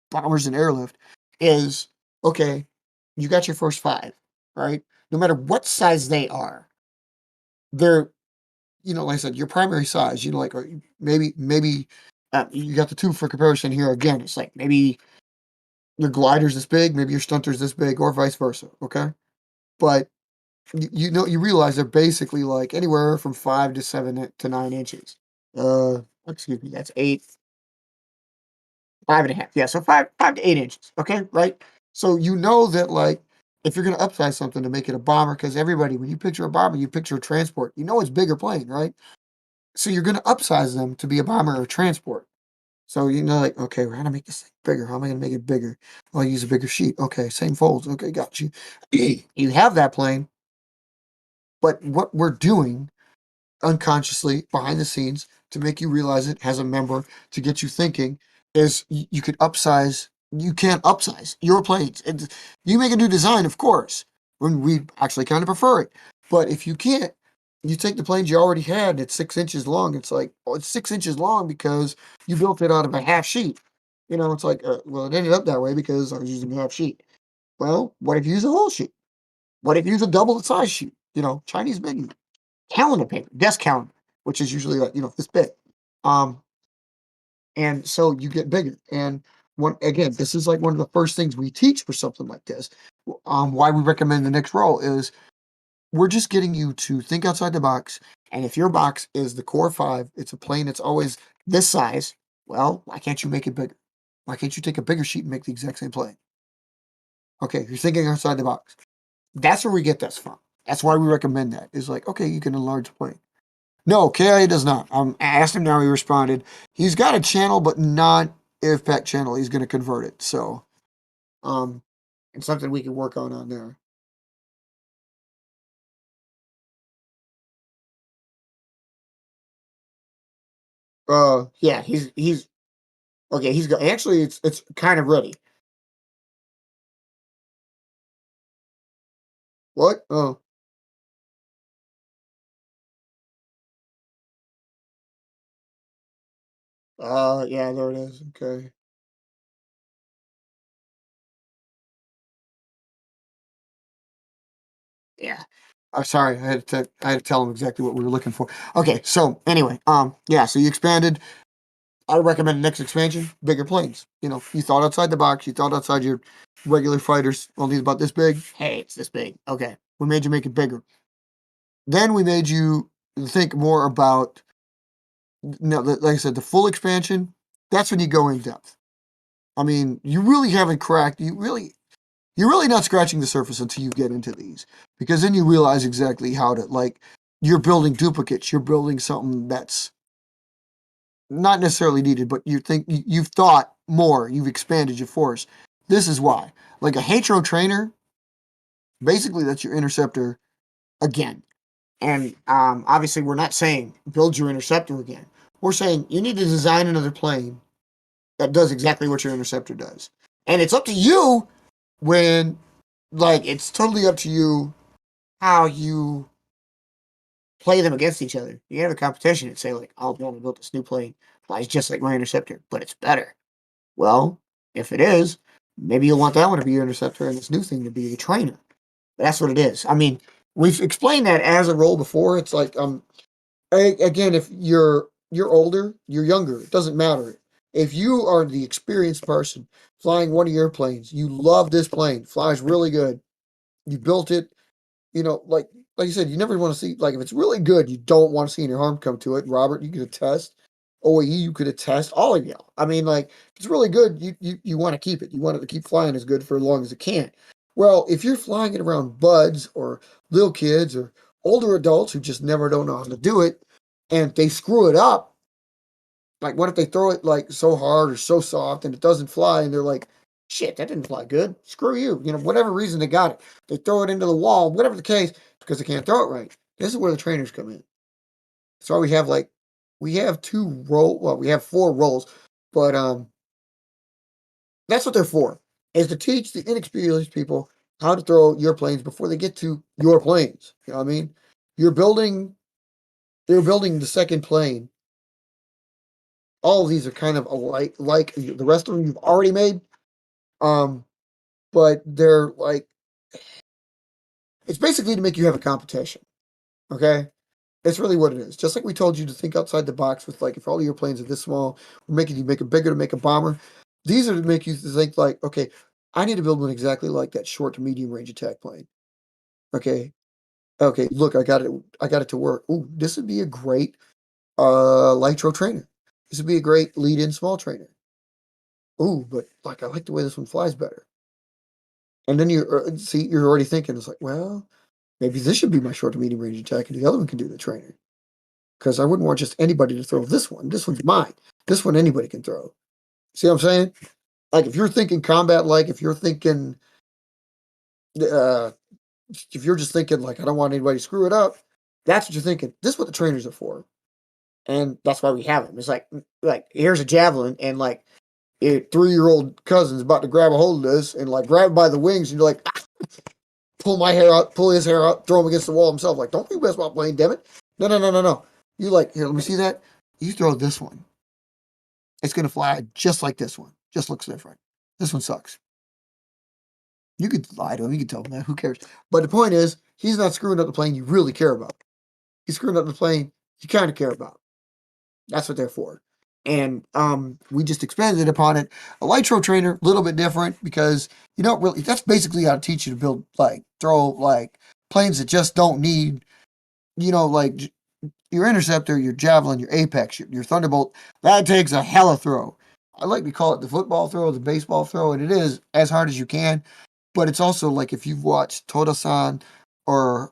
bombers and airlift. Is okay. You got your first 5, right? No matter what size they are, they're like I said, your primary size. Like maybe you got the 2 for comparison here. Again, it's like maybe your glider's this big, maybe your stunter's this big, or vice versa. Okay, but you realize they're basically like anywhere from 5 to 7 to 9 inches. Excuse me, that's 8, 5.5. Yeah, so 5 to 8 inches. Okay, right. So you know that like if you're gonna upsize something to make it a bomber, because everybody when you picture a bomber, you picture a transport. You know it's bigger plane, right? So you're gonna upsize them to be a bomber or a transport. So like, okay, we're gonna make this thing bigger. How am I gonna make it bigger? Well, I use a bigger sheet. Okay, same folds. Okay, got you. You have that plane, but what we're doing unconsciously behind the scenes to make you realize it has a member to get you thinking is you could upsize. You can't upsize your planes. You make a new design, of course, when we actually kind of prefer it. But if you can't, you take the planes you already had and it's 6 inches long. It's like, oh, it's 6 inches long because you built it out of a half sheet. It's like, well, it ended up that way because I was using a half sheet. Well, what if you use a whole sheet? What if you use a double the size sheet? Chinese menu calendar paper, desk calendar, which is usually like, this big. Um, and so you get bigger. And again, this is like one of the first things we teach for something like this. Why we recommend the next role is we're just getting you to think outside the box. And if your box is the core 5, it's a plane that's always this size. Well, why can't you make it bigger? Why can't you take a bigger sheet and make the exact same plane? Okay, you're thinking outside the box. That's where we get this from. That's why we recommend that. Is like, okay, you can enlarge the plane. No, KIA does not. I asked him now. He responded. He's got a channel, but not IVPAC channel. He's going to convert it. So, um, it's something we can work on there. Yeah, he's okay. He's got actually. It's kind of ready. What? Oh, yeah, there it is. Okay. Yeah. I'm sorry. I had to tell him exactly what we were looking for. Okay. So anyway, yeah. So you expanded. I recommend the next expansion, bigger planes. You thought outside the box. You thought outside your regular fighters. Only about this big. Hey, it's this big. Okay, we made you make it bigger. Then we made you think more about. No, like I said, the full expansion. That's when you go in depth. I mean, you really haven't cracked. You're really not scratching the surface until you get into these, because then you realize exactly how to like. You're building duplicates. You're building something that's not necessarily needed, but you've thought more, you've expanded your force. This is why. Like a Hatro trainer, basically that's your interceptor again. And obviously, we're not saying build your interceptor again. We're saying you need to design another plane that does exactly what your interceptor does. And it's up to you when, like, it's totally up to you how you play them against each other. You have a competition and say, like, oh, man, I built this new plane. Flies just like my interceptor, but it's better. Well, if it is, maybe you'll want that one to be your interceptor and this new thing to be your trainer. But that's what it is. I mean, we've explained that as a role before. It's like, again, if you're older, you're younger. It doesn't matter. If you are the experienced person flying one of your planes, you love this plane, flies really good. You built it, like you said, you never want to see, like, if it's really good, you don't want to see any harm come to it. Robert, you could attest. OAE, you could attest. All of you. I mean, like, if it's really good, you want to keep it. You want it to keep flying as good for as long as it can. Well, if you're flying it around buds or little kids or older adults who just never don't know how to do it, and they screw it up, like, what if they throw it like so hard or so soft and it doesn't fly, and they're like, shit, that didn't fly good. Screw you. Whatever reason they got it. They throw it into the wall, whatever the case, because they can't throw it right. This is where the trainers come in. So we have we have four roles, but that's what they're for, is to teach the inexperienced people how to throw your planes before they get to your planes. You know what I mean? You're building they're building the second plane. All of these are kind of alike, like the rest of them you've already made. Um, but they're like, it's basically to make you have a competition. Okay, it's really what it is. Just like we told you to think outside the box with, like, if all of your planes are this small, we're making you make it bigger to make a bomber. These are to make you think like, okay, I need to build one exactly like that short to medium range attack plane. Okay, okay, look, I got it to work. Ooh, this would be a great Lytro trainer. This would be a great lead in small trainer. Ooh, but like I like the way this one flies better. And then you're already thinking, it's like, well, maybe this should be my short to medium range attack, and the other one can do the trainer. Because I wouldn't want just anybody to throw this one. This one's mine. This one anybody can throw. See what I'm saying? Like, if you're thinking combat, like, uh, if you're just thinking like, I don't want anybody to screw it up, that's what you're thinking. This is what the trainers are for, and that's why we have them. It's like here's a javelin, and like a 3-year-old cousin's about to grab a hold of this and like grab it by the wings, and you're like, ah, pull my hair out, pull his hair out, throw him against the wall himself. Like, don't you mess my plane, damn it! No, no, no, no, no. You like, here, let me see that. You throw this one. It's gonna fly just like this one. Just looks different. This one sucks. You could lie to him. You could tell him that. Who cares? But the point is, he's not screwing up the plane you really care about. He's screwing up the plane you kind of care about. That's what they're for. And we just expanded upon it. A Lytro trainer, a little bit different because you don't really. That's basically how to teach you to build, like, throw like planes that just don't need, like your interceptor, your javelin, your apex, your thunderbolt. That takes a hella throw. I like to call it the football throw, the baseball throw, and it is as hard as you can. But it's also like if you've watched Toda-san or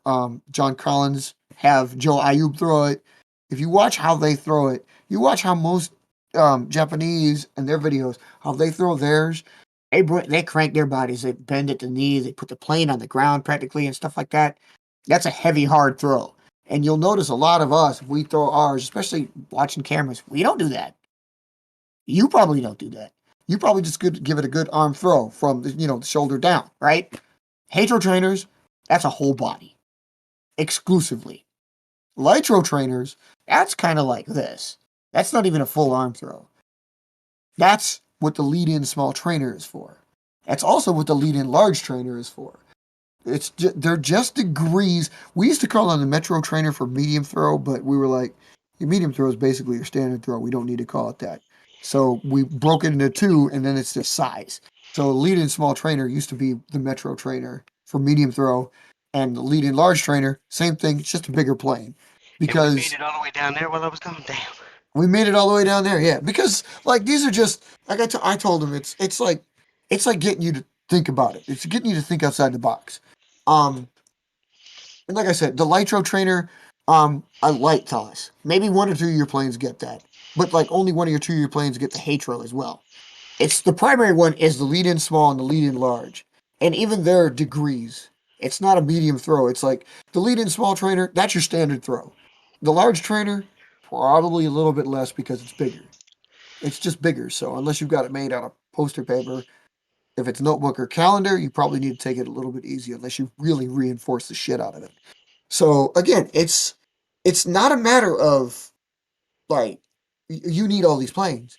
John Collins have Joe Ayub throw it. If you watch how they throw it, you watch how most Japanese and their videos, how they throw theirs. They crank their bodies, they bend at the knee, they put the plane on the ground practically and stuff like that. That's a heavy, hard throw. And you'll notice a lot of us, if we throw ours, especially watching cameras, we don't do that. You probably don't do that. You probably just give it a good arm throw from the shoulder down, right? Hatro trainers, that's a whole body exclusively. Lytro trainers, that's kind of like this. That's not even a full arm throw. That's what the lead-in small trainer is for. That's also what the lead-in large trainer is for. They're just degrees. We used to call on the Metro trainer for medium throw, but we were like, your medium throw is basically your standard throw. We don't need to call it that. So we broke it into two, and then it's just size. So lead-in small trainer used to be the Metro trainer for medium throw, and the lead-in large trainer, same thing. It's just a bigger plane And we made because it all the way down there while I was gone. Damn. we made it all the way down there. Yeah, because like these are just like I told him it's like getting you to think about it. It's getting you to think outside the box. Um, and like I said, the Lytro trainer, a light toss. Maybe one or two of your planes get that, but like only one of your two of your planes get the Hatro as well. It's the primary one is the lead in small and the lead in large, and even their degrees. It's not a medium throw. It's like the lead-in small trainer, that's your standard throw. The large trainer, probably a little bit less because it's bigger. It's just bigger. So unless you've got it made out of poster paper, if it's notebook or calendar, you probably need to take it a little bit easier unless you really reinforce the shit out of it. So again, it's not a matter of like you need all these planes.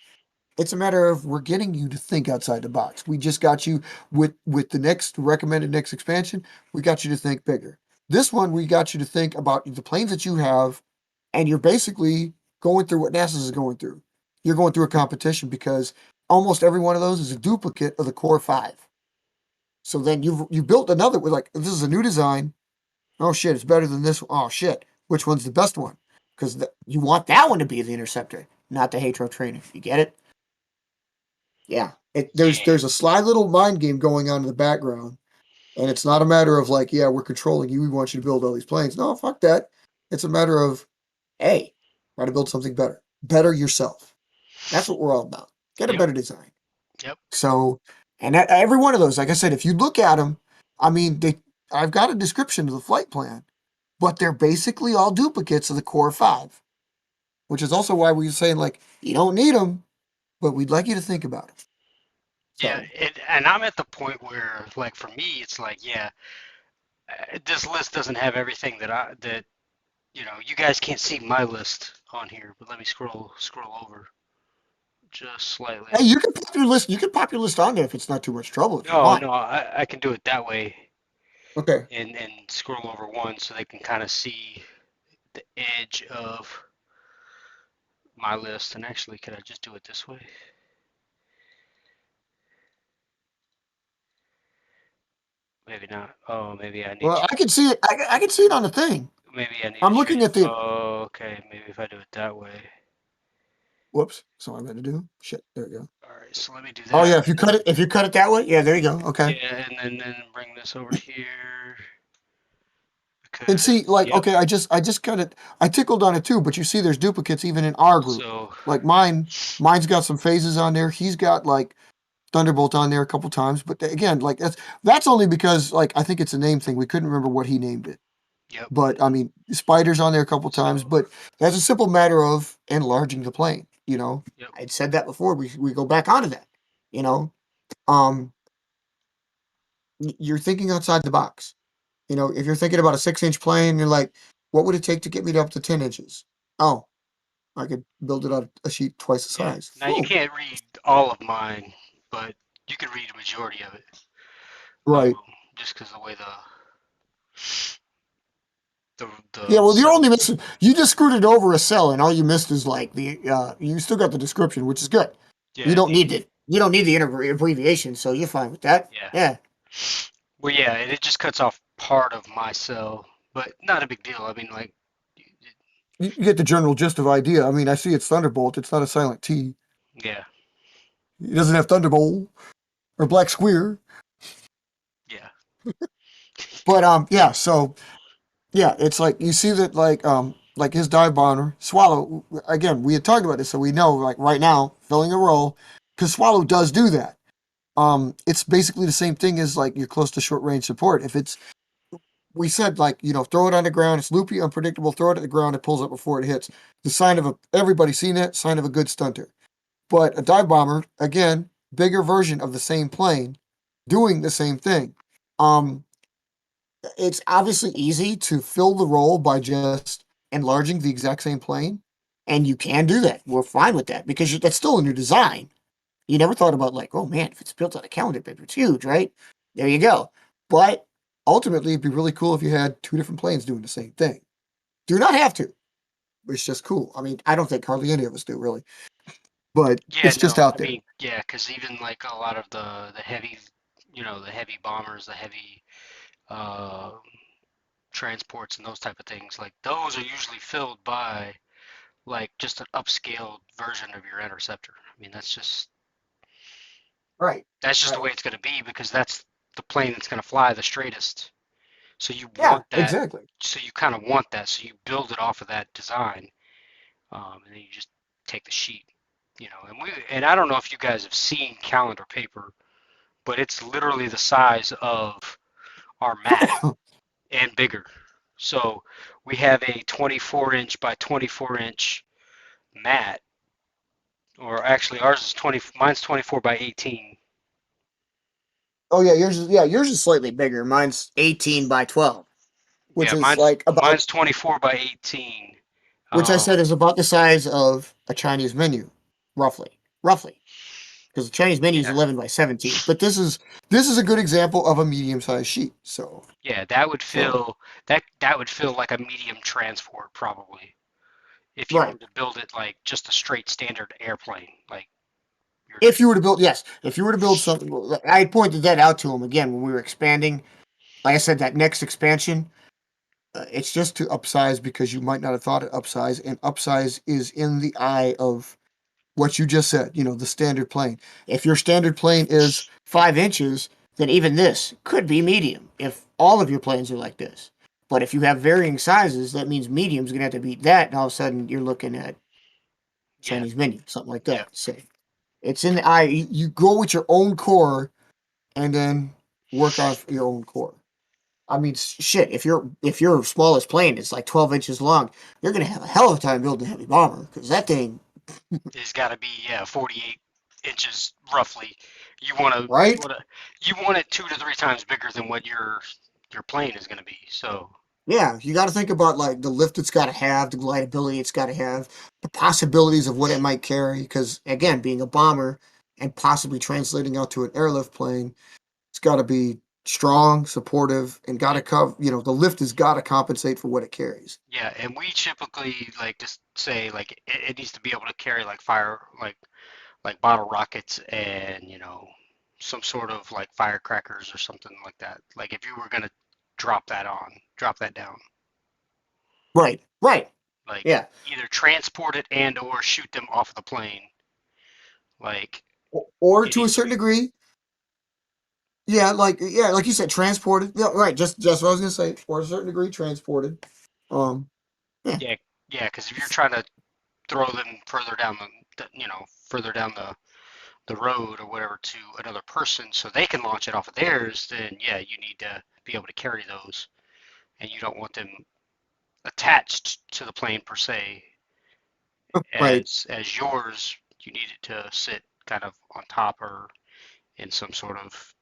It's a matter of we're getting you to think outside the box. We just got you with the next recommended next expansion. We got you to think bigger. This one, we got you to think about the planes that you have, and you're basically going through what NASA is going through. You're going through a competition because almost every one of those is a duplicate of the Core Five. So then you built another with like this is a new design. Oh shit, it's better than this. Oh shit, which one's the best one? Because you want that one to be the interceptor, not the Hatro trainer. You get it? Yeah. Yeah, There's a sly little mind game going on in the background, and it's not a matter of like, yeah, we're controlling you. We want you to build all these planes. No, fuck that. It's a matter of, hey, try to build something better, better yourself. That's what we're all about. Get a yep, better design. yep, So, and every one of those, like I said, if you look at them, I mean, I've got a description of the flight plan, but they're basically all duplicates of the Core Five, which is also why we were saying like you don't need them, but we'd like you to think about it. yeah. So, And I'm at the point where, like, for me, it's like, yeah, this list doesn't have everything that you guys can't see my list on here, but let me scroll over just slightly. hey, you can pop your list. You can pop your list on there if it's not too much trouble if you No, want. no, I can do it that way Okay. and scroll over one so they can kind of see the edge of my list. And actually, could I just do it this way? Maybe not. Oh, maybe I need Well, to. I can see it. I can see it on the thing. Maybe I need to I'm looking change. at the. Oh, okay. Maybe if I do it that way. Whoops. So I'm going to do. Shit. There we go. All right. So let me do Oh that. yeah. If you cut it that way, yeah. There you go. Okay. Yeah, and then bring this over here And see, because like, yep. okay, I just cut it. I tickled on it too, but you see, there's duplicates even in our group. So Like mine's got some phases on there. He's got like Thunderbolt on there a couple times, but again, like that's only because like I think it's a name thing. We couldn't remember what he named it. yep. But I mean, spiders on there a couple times, So but that's a simple matter of enlarging the plane. yep. I'd said that before. We go back onto that. You know, um, you're thinking outside the box. If you're thinking about a 6-inch plane, you're like, what would it take to get me up to 10 inches? Oh, I could build it on a sheet twice the Yeah. size. Now you Boom. can't read all of mine, but you can read a majority of it. Um, Right. just because the way the Yeah. the Well, you're cell. only missing. You just screwed it over a cell, and all you missed is like the. You still got the description, which is good. You Yeah. don't need it. You don't need the abbreviation, so you're fine with that. Yeah. Yeah. Well, yeah. It just cuts off part of my cell, but not a big deal. I mean, like, You get the general gist of idea. I mean, I see it's Thunderbolt. It's not a silent T. yeah. It doesn't have Thunderbolt or Black Square. Yeah. But yeah. So yeah, it's like you see that like his dive bomber Swallow. Again, we had talked about this, so we know like right now filling a role because Swallow does do that. It's basically the same thing as like you're close to short range support. If it's we said like throw it on the ground, it's loopy, unpredictable. Throw it at the ground, it pulls up before it hits. The sign of everybody's seen that sign of a good stunter. But a dive bomber, again, bigger version of the same plane, doing the same thing. Um, it's obviously easy to fill the role by just enlarging the exact same plane, and you can do that. We're fine with that because that's still a new design. You never thought about like, oh man, if it's built on a calendar paper, it's huge, right? There you go. But ultimately, it'd be really cool if you had two different planes doing the same thing. Do not have to. It's just cool. I mean, I don't think hardly any of us do really, but Yeah, it's just no, out I there. mean, yeah, because even like a lot of the heavy, the heavy bombers, the heavy uh, transports and those type of things, like those are usually filled by like just an upscaled version of your interceptor. I mean, Right. that's just the Right. way it's going to be because that's the plane that's going to fly the straightest. So you Yeah. want that. Exactly. So you kind of want that. So you build it off of that design, and then you just take the sheet. And I don't know if you guys have seen calendar paper, but it's literally the size of are mat and bigger. So we have a 24-inch by 24-inch mat, or actually ours is 20. Mine's 24 by 18. Oh yeah, yours is slightly bigger. Mine's 18 by 12, which Yeah, is like about mine's 24 by 18. which I Um, said is about the size of a Chinese menu, roughly. Roughly. Because the Chinese menu is yeah, 11 by 17. But this is a good example of a medium-sized sheet. yeah, that would So feel like a medium transport probably if you were right. to build it like just a straight standard airplane. Like you're, If you were to build, yes, if you were to build something, I pointed that out to him again when we were expanding. Like I said, that next expansion, it's just to upsize because you might not have thought it upsize, and upsize is in the eye of what you just said, the standard plane. If your standard plane is 5 inches, then even this could be medium if all of your planes are like this. But if you have varying sizes, that means medium's gonna have to beat that, and all of a sudden you're looking at yeah, Chinese menu, something like yeah, that. So it's in the eye. You go with your own core and then work off your own core. I mean, shit. If your smallest plane is like 12 inches long, you're gonna have a hell of a time building a heavy bomber because that thing, it's got to be 48 inches roughly. You want to you right? want to you want it 2 to 3 times bigger than what your plane is going to be. So Yeah, you got to think about like the lift it's got to have, the glidability it's got to have, the possibilities of what it might carry. Because again, being a bomber and possibly translating out to an airlift plane, it's got to be strong, supportive, and got to yeah, cover. The lift has got to compensate for what it carries. yeah, and we typically like to say like it needs to be able to carry like fire like bottle rockets and some sort of like firecrackers or something like that. Like if you were gonna drop that down, Right, right. like Yeah. either transport it and or shoot them off the plane. Like Or it to a needs to certain be. degree, like you said, transported. Yeah, right. Just what I was gonna say. Or a certain degree, transported. Um, yeah. Yeah, yeah, because if you're trying to throw them further down further down the road or whatever to another person so they can launch it off of theirs, then yeah, you need to be able to carry those, and you don't want them attached to the plane per se. Right. As yours, you need it to sit kind of on top or in some sort of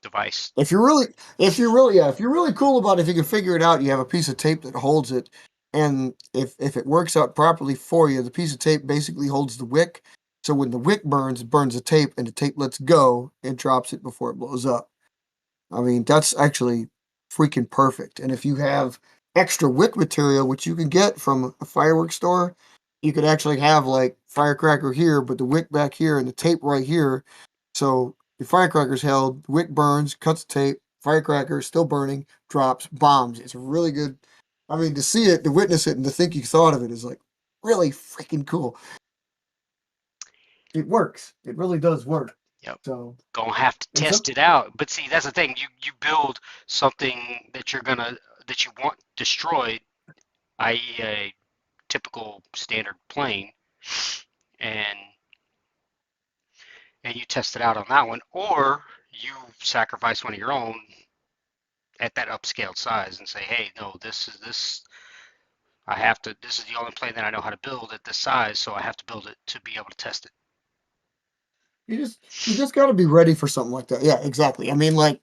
device. If you're really cool about it, if you can figure it out, you have a piece of tape that holds it, and if it works out properly for you, the piece of tape basically holds the wick. So when the wick burns, it burns the tape, and the tape lets go and drops it before it blows up. I mean, that's actually freaking perfect. And if you have extra wick material, which you can get from a fireworks store, you could actually have like firecracker here, but the wick back here and the tape right here. So the firecracker's held, the wick burns, cuts the tape, firecracker still burning, drops, bombs. It's really good. I mean, to see it, to witness it, and to think you thought of it is like really freaking cool. It works. It really does work. Yep. So, Gonna have to and some, test it out. But see, that's the thing. You build something that you want destroyed, i.e. a typical standard plane, and you test it out on that one, or you sacrifice one of your own at that upscaled size and say, hey, no, this is the only plane that I know how to build at this size, so I have to build it to be able to test it. you just got to be ready for something like that. Yeah, exactly. I mean, like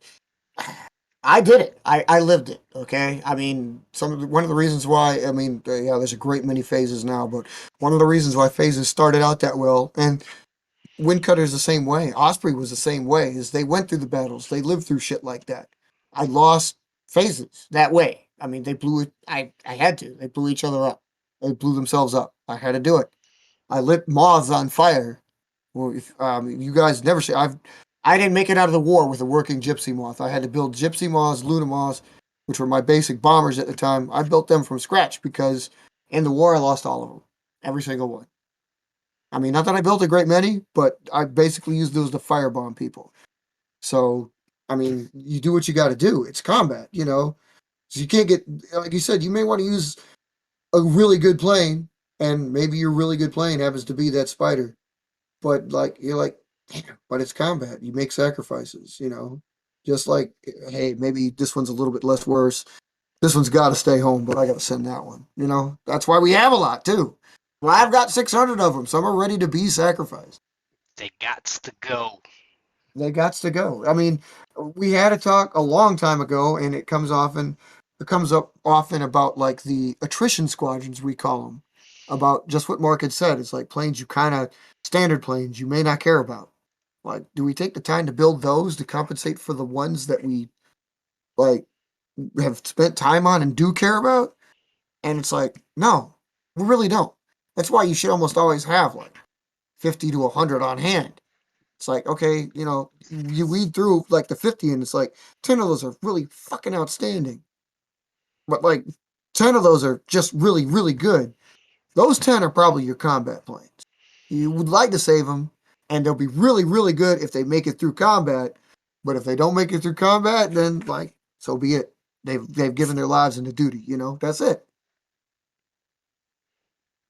I did it. I lived it. Okay. I mean, one of the reasons why. I mean, yeah, there's a great many phases now, but one of the reasons why phases started out that well, and Windcutter's the same way. Osprey was the same way. Is they went through the battles. They lived through shit like that. I lost phases that way. I mean, they blew it. I had to. They blew each other up. They blew themselves up. I had to do it. I lit moths on fire. Well, if you guys never see, I didn't make it out of the war with a working gypsy moth. I had to build gypsy moths, Luna moths, which were my basic bombers at the time. I built them from scratch because in the war I lost all of them, every single one. I mean, not that I built a great many, but I basically used those to firebomb people. So, I mean, you do what you got to do. It's combat. So you can't get, like you said, you may want to use a really good plane, and maybe your really good plane happens to be that spider. But like you're like, damn, but it's combat. You make sacrifices. Just like, hey, maybe this one's a little bit less worse. This one's got to stay home, but I got to send that one. You know, that's why we have a lot too. Well, Yep. I've got 600 of them. Some are ready to be sacrificed. They gots to go. They got to go. I mean, we had a talk a long time ago, and it comes up often about like the attrition squadrons we call them, about just what Mark had said. It's like planes you kind of standard planes you may not care about. Like, do we take the time to build those to compensate for the ones that we like have spent time on and do care about? And it's like, no, we really don't. That's why you should almost always have like 50 to 100 on hand. It's like, okay, you know, you weed through like the 50 and it's like 10 of those are really fucking outstanding. But like 10 of those are just really, really good. Those 10 are probably your combat planes. You would like to save them, and they'll be really, really good if they make it through combat. But if they don't make it through combat, then like, so be it. They've given their lives into duty, you know? That's it.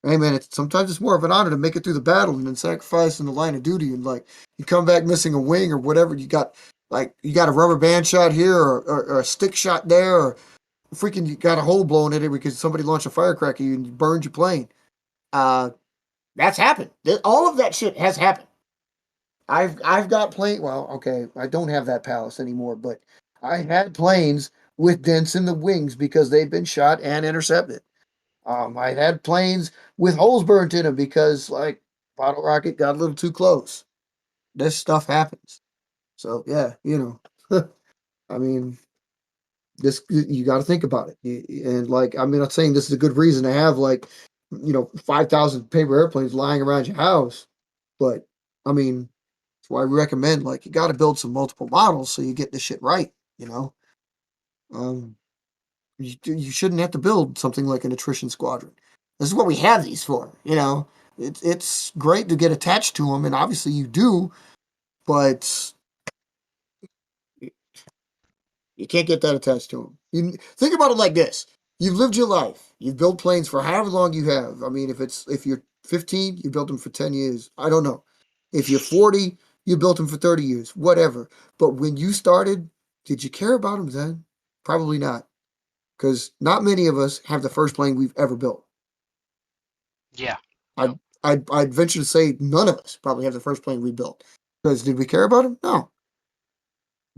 Hey man, sometimes it's more of an honor to make it through the battle and then sacrifice in the line of duty and like you come back missing a wing or whatever. You got a rubber band shot here or a stick shot there or freaking you got a hole blown in it because somebody launched a firecracker at you and you burned your plane. Uh, that's happened. All of that shit has happened. I've got plane. Well, okay, I don't have that palace anymore, but I had planes with dents in the wings because they'd been shot and intercepted. I had planes with holes burnt in them because, like, bottle rocket got a little too close. This stuff happens. So yeah, you know, I mean, this you got to think about it. And like, I mean, I'm not saying this is a good reason to have like, 5,000 paper airplanes lying around your house, but I mean, that's why we recommend like you got to build some multiple models so you get this shit right. You know, um, you shouldn't have to build something like an attrition squadron. This is what we have these for. You know, it's great to get attached to them, and obviously you do, but you can't get that attached to them. You think about it like this: you've lived your life. You've built planes for however long you have. I mean, if you're 15, you built them for 10 years. I don't know. If you're 40, you built them for 30 years. Whatever. But when you started, did you care about them then? Probably not, because not many of us have the first plane we've ever built. Yeah. Yep. I'd venture to say none of us probably have the first plane we built. Because did we care about them? No.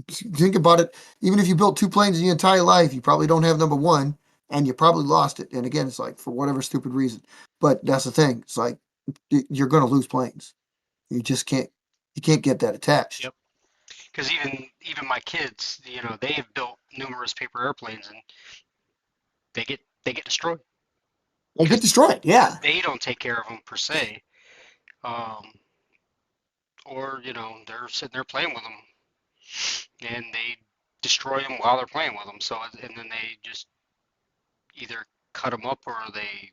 Think about it. Even if you built two planes in your entire life, you probably don't have number one, and you probably lost it. And again, it's like for whatever stupid reason. But that's the thing. It's like you're going to lose planes. You just can't. You can't get that attached. Yep. Because even my kids, they have built numerous paper airplanes and they get destroyed They get because destroyed. Yeah. they don't take care of them per se. Um, or they're sitting there playing with them and they destroy them while they're playing with them. So and then they just either cut them up or they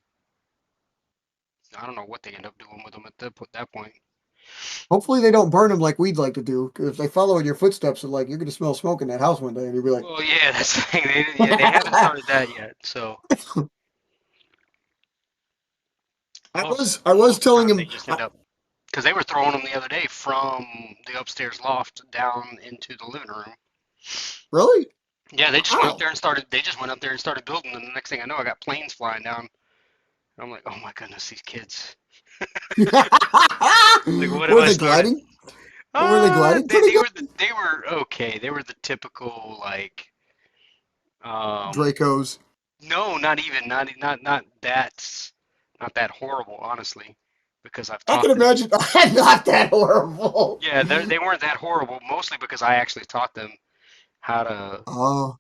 I don't know what they end up doing with them at that point. Hopefully they don't burn them like we'd like to do. Because if they follow in your footsteps, and like you're going to smell smoke in that house one day, and you'll be like, Well, yeah, that's the thing. They haven't started that yet. So I was most of the telling time they him, just end up because they were throwing them the other day from the upstairs loft down into the living room. really? Yeah, they just went up How? there and started. They just went up there and started building, and the next thing I know, I got planes flying down. And I'm like, oh my goodness, these kids! Like, what have Were I they started? gliding? Were they gliding pretty good? They were okay. They were the typical like, um, Dracos. no, not even not that horrible, honestly, because I've I can taught them. imagine. Not that horrible. Yeah, they weren't that horrible, mostly because I actually taught them how to Oh,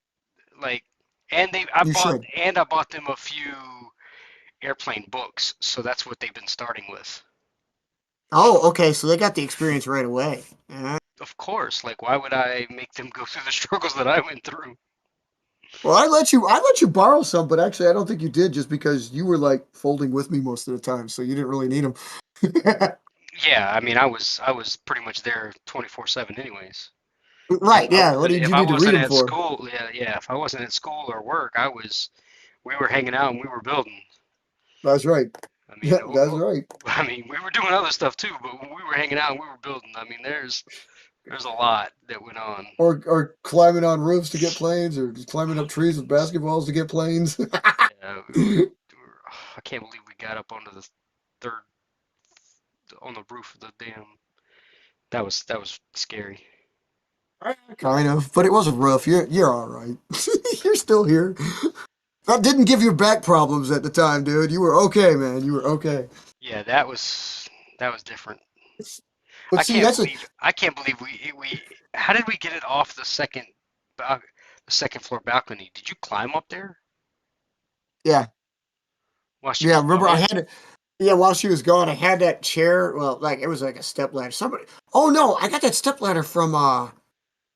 like, and I you bought should. them a few airplane books, so that's what they've been starting with. Oh, okay. So they got the experience right away. Of course, like why would I make them go through the struggles that I went through? Well, I let you borrow some, but actually, I don't think you did, just because you were like folding with me most of the time, so you didn't really need them. Yeah, I mean, I was pretty much there 24/7 anyways. If Right? I Yeah. What wasn't did if you I need to read wasn't them at for? school, yeah, if I wasn't at school or work, we were hanging out and we were building. That's right. I mean, Yeah, that's right. I mean, we were doing other stuff too, but when we were hanging out and we were building, I mean, there's There's a lot that went on. Or climbing on roofs to get planes, or just climbing up trees with basketballs to get planes. Yeah, I can't believe we got up onto the third on the roof of the dam. That was scary. Kind of, but it wasn't rough. You're all right. You're still here. That didn't give you back problems at the time, dude. You were okay, man. You were okay. Yeah, that was different. But see, that's a I can't believe we how did we get it off bal- the second floor balcony? Did you climb up there yeah, while she yeah. was Remember, I gone? had yeah. While she was gone, I had that chair. Well, like it was like a step ladder. Somebody. Oh no, I got that step ladder from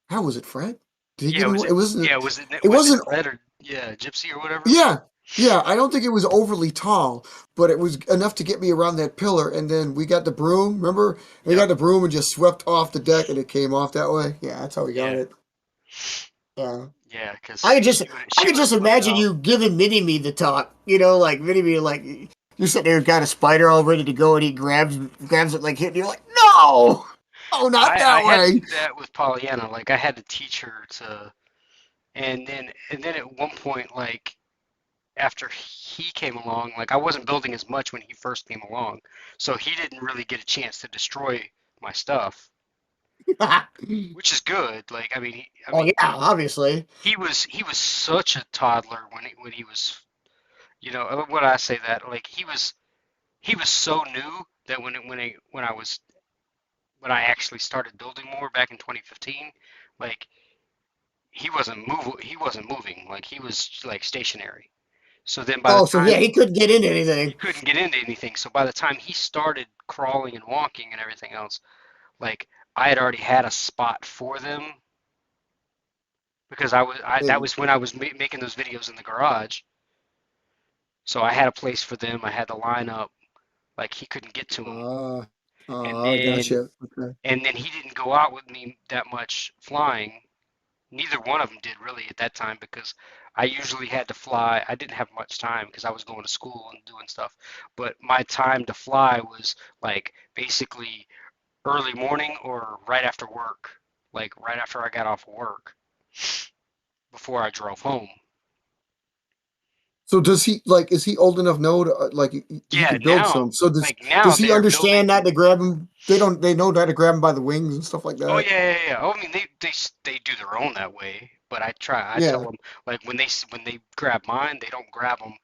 how was it, Fred? Did he Yeah, give me was one? it It wasn't. yeah, It was it wasn't. Fred or yeah, Gypsy or whatever? Yeah, yeah. I don't think it was overly tall, but it was enough to get me around that pillar. And then we got the broom. Remember, we Yep. got the broom and just swept off the deck, and it came off that way. Yeah, that's how we got Yeah. it. Yeah. Yeah, I 'cause could just I she could would have just flipped imagine out. you giving Mini Me the talk, like Mini Me, like you're sitting there, got a spider all ready to go, and he grabs it like hit, and you're like, no, oh, not I that had to way. do that with Pollyanna. Like I had to teach her to, and then at one point, like after he came along, like I wasn't building as much when he first came along, so he didn't really get a chance to destroy my stuff, which is good. Like I Oh mean yeah, obviously. he was such a toddler when he was, when I say that, like he was so new that when I actually started building more back in 2015, like he wasn't moving, like he was like stationary. So then by the Oh, so yeah, time he couldn't get into he anything. couldn't get into anything, so by the time he started crawling and walking and everything else, like I had already had a spot for them because that And was when I was making those videos in the garage. So I had a place for them. I had the line up, like he couldn't get to them. uh, And I then gotcha. Okay. and then he didn't go out with me that much flying. Neither one of them did really at that time because I usually had to fly. I didn't have much time because I was going to school and doing stuff. But my time to fly was like basically early morning or right after work, like right after I got off of work before I drove home. So does he like? Is he old enough now to like he Yeah, could build now some? So does like now does he they're understand building. not to grab him? They know not to grab him by the wings and stuff like Oh that. yeah, yeah, yeah. Oh, I mean they do their own that way, but I tell Yeah, them like when they grab mine, they don't grab them.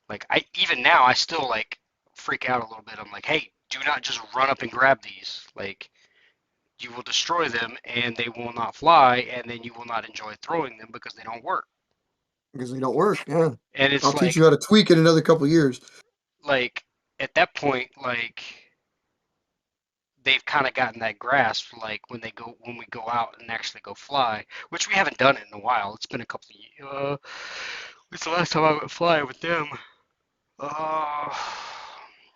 Like I even now I still like freak out a little bit. I'm like, hey, do not just run up and grab these. Like you will destroy them and they will not fly, and then you will not enjoy throwing them because they don't work. because they don't work. Yeah, And it's I'll teach you how to tweak in another couple years. like at that point, like they've kind of gotten that grasp. Like when we go out and actually go fly, which we haven't done it in a while. It's been a couple of years. When's the last time I went flying with them? Uh,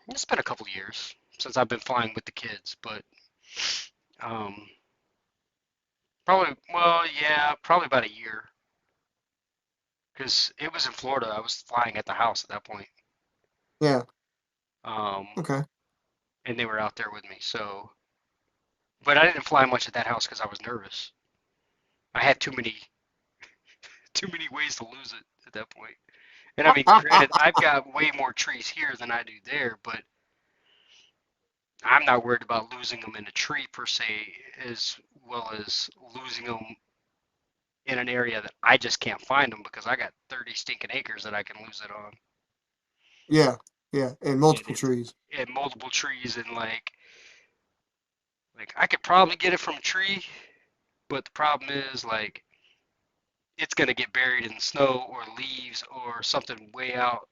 it's been a couple of years since I've been flying with the kids, but um, probably, well, yeah, probably about a year. Because it was in Florida. I was flying at the house at that point. Yeah. Um, Okay. and they were out there with me. So, but I didn't fly much at that house because I was nervous. I had too many ways to lose it at that point. And I mean, granted, I've got way more trees here than I do there, but I'm not worried about losing them in a tree per se, as well as losing them in an area that I just can't find them because I got 30 stinking acres that I can lose it on. Yeah. Yeah. And And multiple it's trees. and multiple trees and like I could probably get it from a tree, but the problem is like it's gonna get buried in snow or leaves or something way out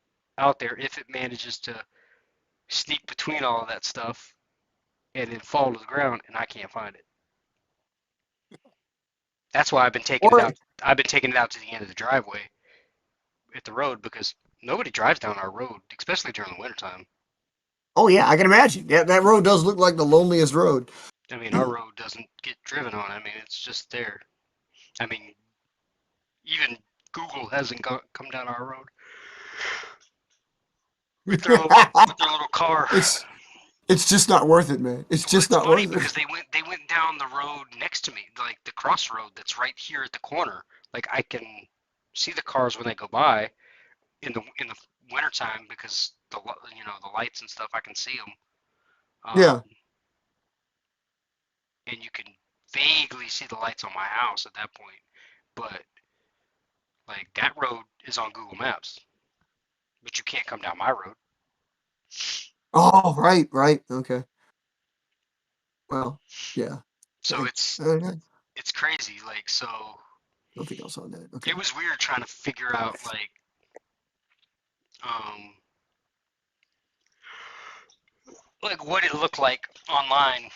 there if it manages to sneak between all of that stuff and then fall to the ground and I can't find it. That's why I've been taking it Or out. I've been taking it out to the end of the driveway at the road because nobody drives down our road, especially during the wintertime. oh yeah, I can imagine. Yeah, that road does look like the loneliest road. I mean, our road doesn't get driven on. I mean, it's just there. I mean, even Google hasn't come down our road with their little car. it's It's just not worth it, man. It's Well, just it's not funny worth because it. they went down the road next to me, like the crossroad that's right here at the corner. Like I can see the cars when they go by in the wintertime because the lights and stuff I can see them. Yeah. And you can vaguely see the lights on my house at that point. But like that road is on Google Maps, but you can't come down my road. Oh, right, right. Okay. Well, yeah. So Hey, it's I it's crazy. Like so, nothing else on that. Okay. it was weird trying to figure out um like what it looked like online.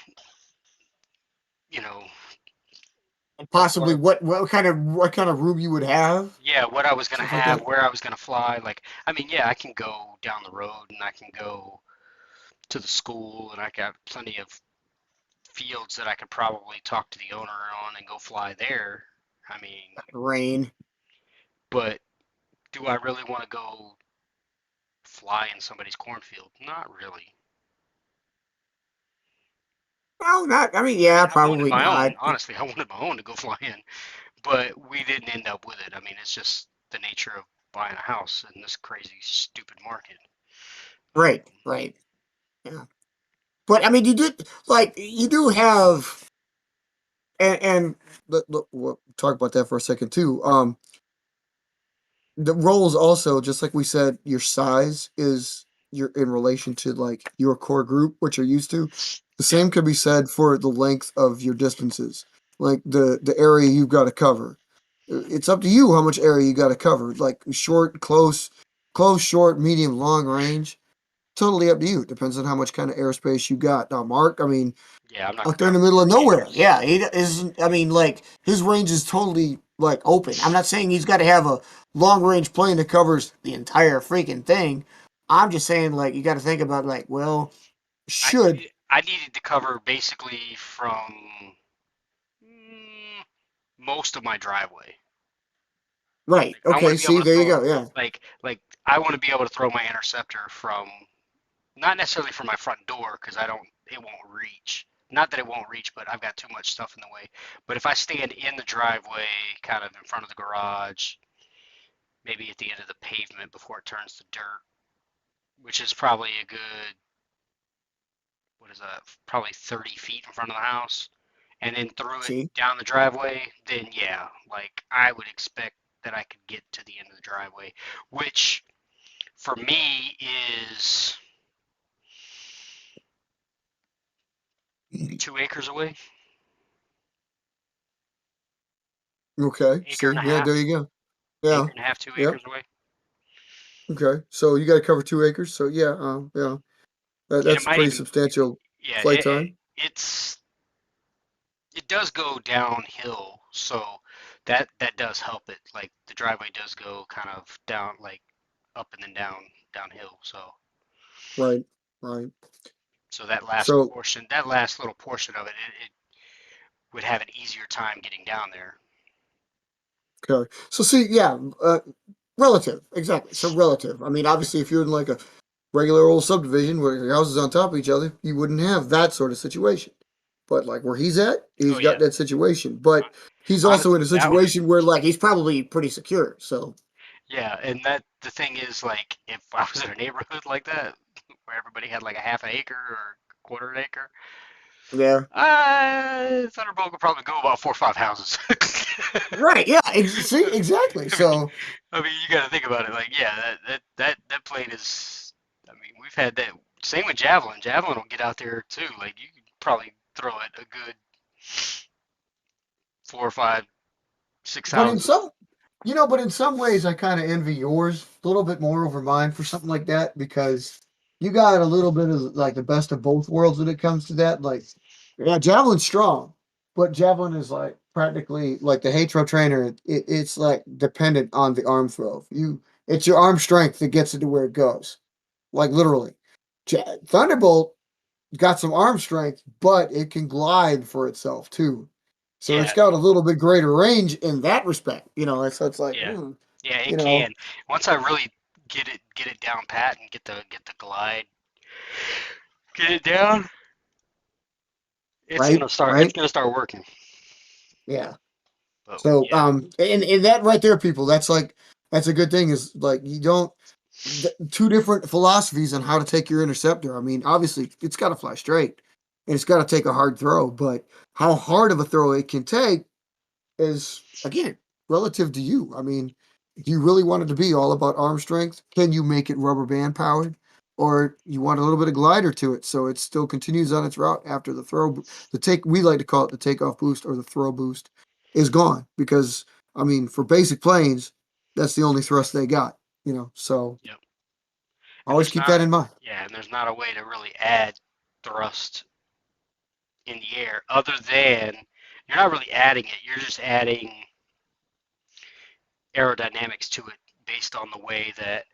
You know, And like possibly what kind of room you would have, yeah, what I was gonna stuff like have, that. where I was gonna fly. Like I mean, yeah, I can go down the road and I can go to the school and I got plenty of fields that I could probably talk to the owner on and go fly there. I mean, Rain. but do I really want to go fly in somebody's cornfield? Not really. Well, not. I mean, I yeah, mean, I wanted probably my own. not. Honestly, I wanted my own to go fly in, but we didn't end up with it. I mean, it's just the nature of buying a house in this crazy, stupid market. Um, Right, right. Yeah. But I mean, you do have, and we'll talk about that for a second too. The roles also, just like we said, your size is your in relation to like your core group, what you're used to. The yep. same could be said for the length of your distances, like the area you've got to cover. It's up to you how much area you got to cover, like short, close, short, medium, long range. Totally up to you. It depends on how much kind of airspace you got. Now, Mark, I mean, Yeah, I'm not out gonna there in the cover middle of 30 nowhere. acres. Yeah, he isn't. I mean, like his range is totally like open. I'm not saying he's got to have a long range plane that covers the entire freaking thing. I'm just saying like you got to think about like, well, I should needed I needed to cover basically from mm, most of my driveway. right? Like I want Okay, to be able see, to there you throw go. Yeah, like I want to be able to throw my interceptor from not necessarily from my front door because I don't it won't reach. Not that it won't reach, but I've got too much stuff in the way. But if I stand in the driveway, kind of in front of the garage, maybe at the end of the pavement before it turns to dirt, which is probably a good what is that? Probably 30 feet in front of the house, and then through it see, down the driveway, then yeah, like I would expect that I could get to the end of the driveway, which for me is 2 acres away, okay, acre and see, a yeah, there half, you go. Yeah, acre and a half, two yep. acres away. Okay, so you got to cover 2 acres. So yeah, yeah, And it that's might pretty even, substantial yeah, flight time. it's it does go downhill, so that does help it. Like the driveway does go kind of down, like up and then downhill. Right, right. So So that last little portion of it would have an easier time getting down there. okay, so see, yeah, relative, exactly. So relative. I mean, obviously, if you're in like a regular old subdivision where your houses on top of each other, you wouldn't have that sort of situation. But like where he's at, Oh he's got yeah, that situation. But he's also in honestly, a that one, situation where like he's probably pretty secure. So yeah. And that the thing is, like, if I was in a neighborhood like that where everybody had like a half an acre or quarter an acre, yeah, Thunderbolt could probably go about 4 or 5 houses. right, yeah, see, exactly. I mean, So you got to think about it. Like, yeah, that plane is. I mean, we've had that. Same with javelin. Javelin will get out there too. Like, you could probably throw it a good 4, 5, 6 but in houses. some, but in some ways, I kind of envy yours a little bit more over mine for something like that because you got a little bit of like the best of both worlds when it comes to that. Like, yeah, javelin's strong, but javelin is like practically like the Hatro trainer. It's like dependent on the arm throw. It's your arm strength that gets it to where it goes. Like literally, Thunderbolt got some arm strength, but it can glide for itself too. So it's Yeah, got a little bit greater range in that respect. So it's like, yeah, yeah. you It know, can. Once I really get it down pat and get the glide. get it down, right? it's Right? gonna start working. Yeah. But So, yeah, and that right there, people, that's like that's a good thing. Is like you don't two different philosophies on how to take your interceptor. I mean, obviously, it's got to fly straight, and it's got to take a hard throw. But how hard of a throw it can take is again relative to you. I mean, do you really want it to be all about arm strength? Can you make it rubber band powered? Or you want a little bit of glider to it so it still continues on its route after the throw. The take we like to call it the takeoff boost or the throw boost is gone because I mean for basic planes that's the only thrust they got. So yep. And always keep that in mind. and there's not a way to really add thrust in the air other than you're not really adding it. You're just adding aerodynamics to it based on the way that.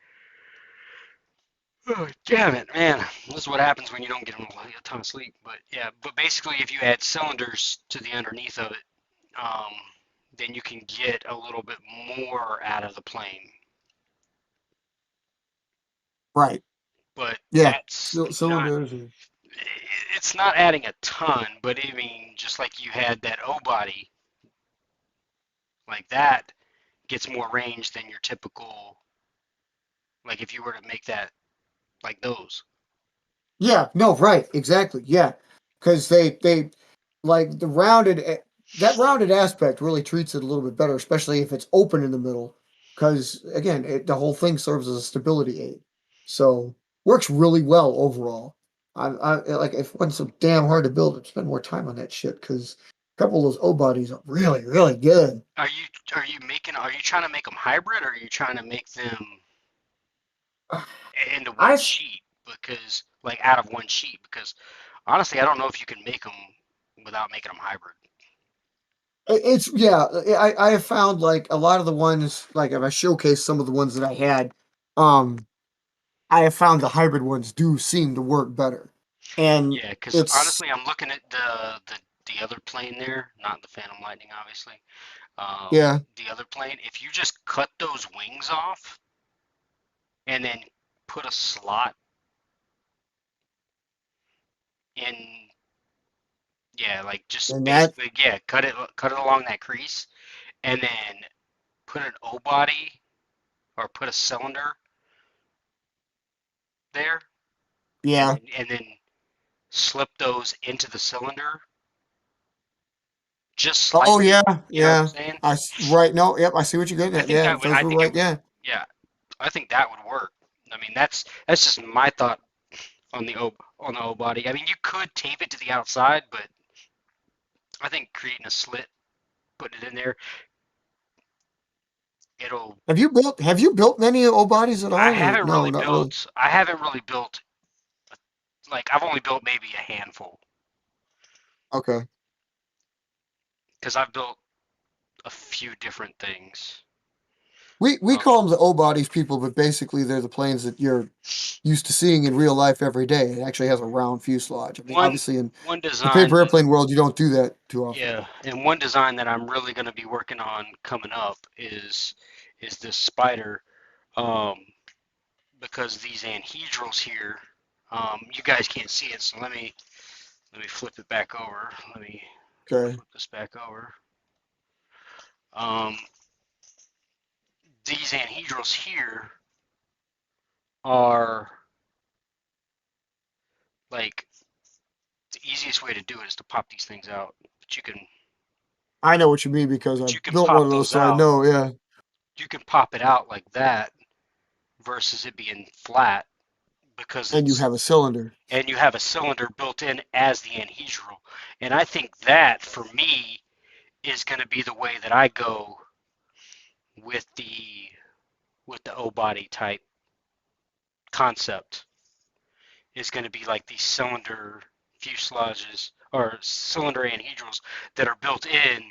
Oh, damn it, man. This is what happens when you don't get a ton of sleep. But yeah, but basically, if you add cylinders to the underneath of it, um, then you can get a little bit more out of the plane. Right. But Yeah. that's not, Cylinders. it's not adding a ton, but I mean, just like you had that O body, like that gets more range than your typical, like if you were to make that like those. Yeah, no, right, exactly. Yeah, because they like that rounded aspect really treats it a little bit better, especially if it's open in the middle. Because again, the whole thing serves as a stability aid, so works really well overall. I like if it wasn't so damn hard to build, I'd spend more time on that shit because a couple of those O bodies are really really good. Are you trying to make them hybrid or are you trying to make them into one I sheet because like out of one sheet because honestly I don't know if you can make them without making them hybrid. It's yeah. I have found like a lot of the ones like if I showcase some of the ones that I had, um, I have found the hybrid ones do seem to work better, and Yeah, because it's honestly I'm looking at the other plane there, not the Phantom Lightning obviously. yeah The other plane, if you just cut those wings off and then put a slot in, yeah, like just and that basically yeah, cut it along that crease and then put an O body or put a cylinder there yeah and then slip those into the cylinder just oh slightly. yeah You know what I'm yeah saying? right no yep I see what you're getting I at think yeah that if would. those I were think it right would. yeah Yeah, I think that would work. I mean, that's just my thought on the O body. I mean, you could tape it to the outside, but I think creating a slit, putting it in there, it'll. have you built many O bodies at I all or haven't no really not really built. I haven't really built. Like I've only built maybe a handful okay. because I've built a few different things. We Um, call them the O bodies, people, but basically they're the planes that you're used to seeing in real life every day. It actually has a round fuselage. I mean, one obviously, in one the design paper that airplane world, you don't do that too often. Yeah, and one design that I'm really going to be working on coming up is this spider, um, because these anhedrals here, you guys can't see it, so let me flip it back over. Let me Okay, flip this back over. Um, these anhedrals here are like the easiest way to do it is to pop these things out, I know what you mean because but I you can built one pop of those, those so I out. know. Yeah, You can pop it out like that versus it being flat because and you it's have a cylinder. and you have a cylinder built in as the anhedral. And I think that for me is going to be the way that I go with the O body type concept is going to be like these cylinder fuselages or cylinder anhedrals that are built in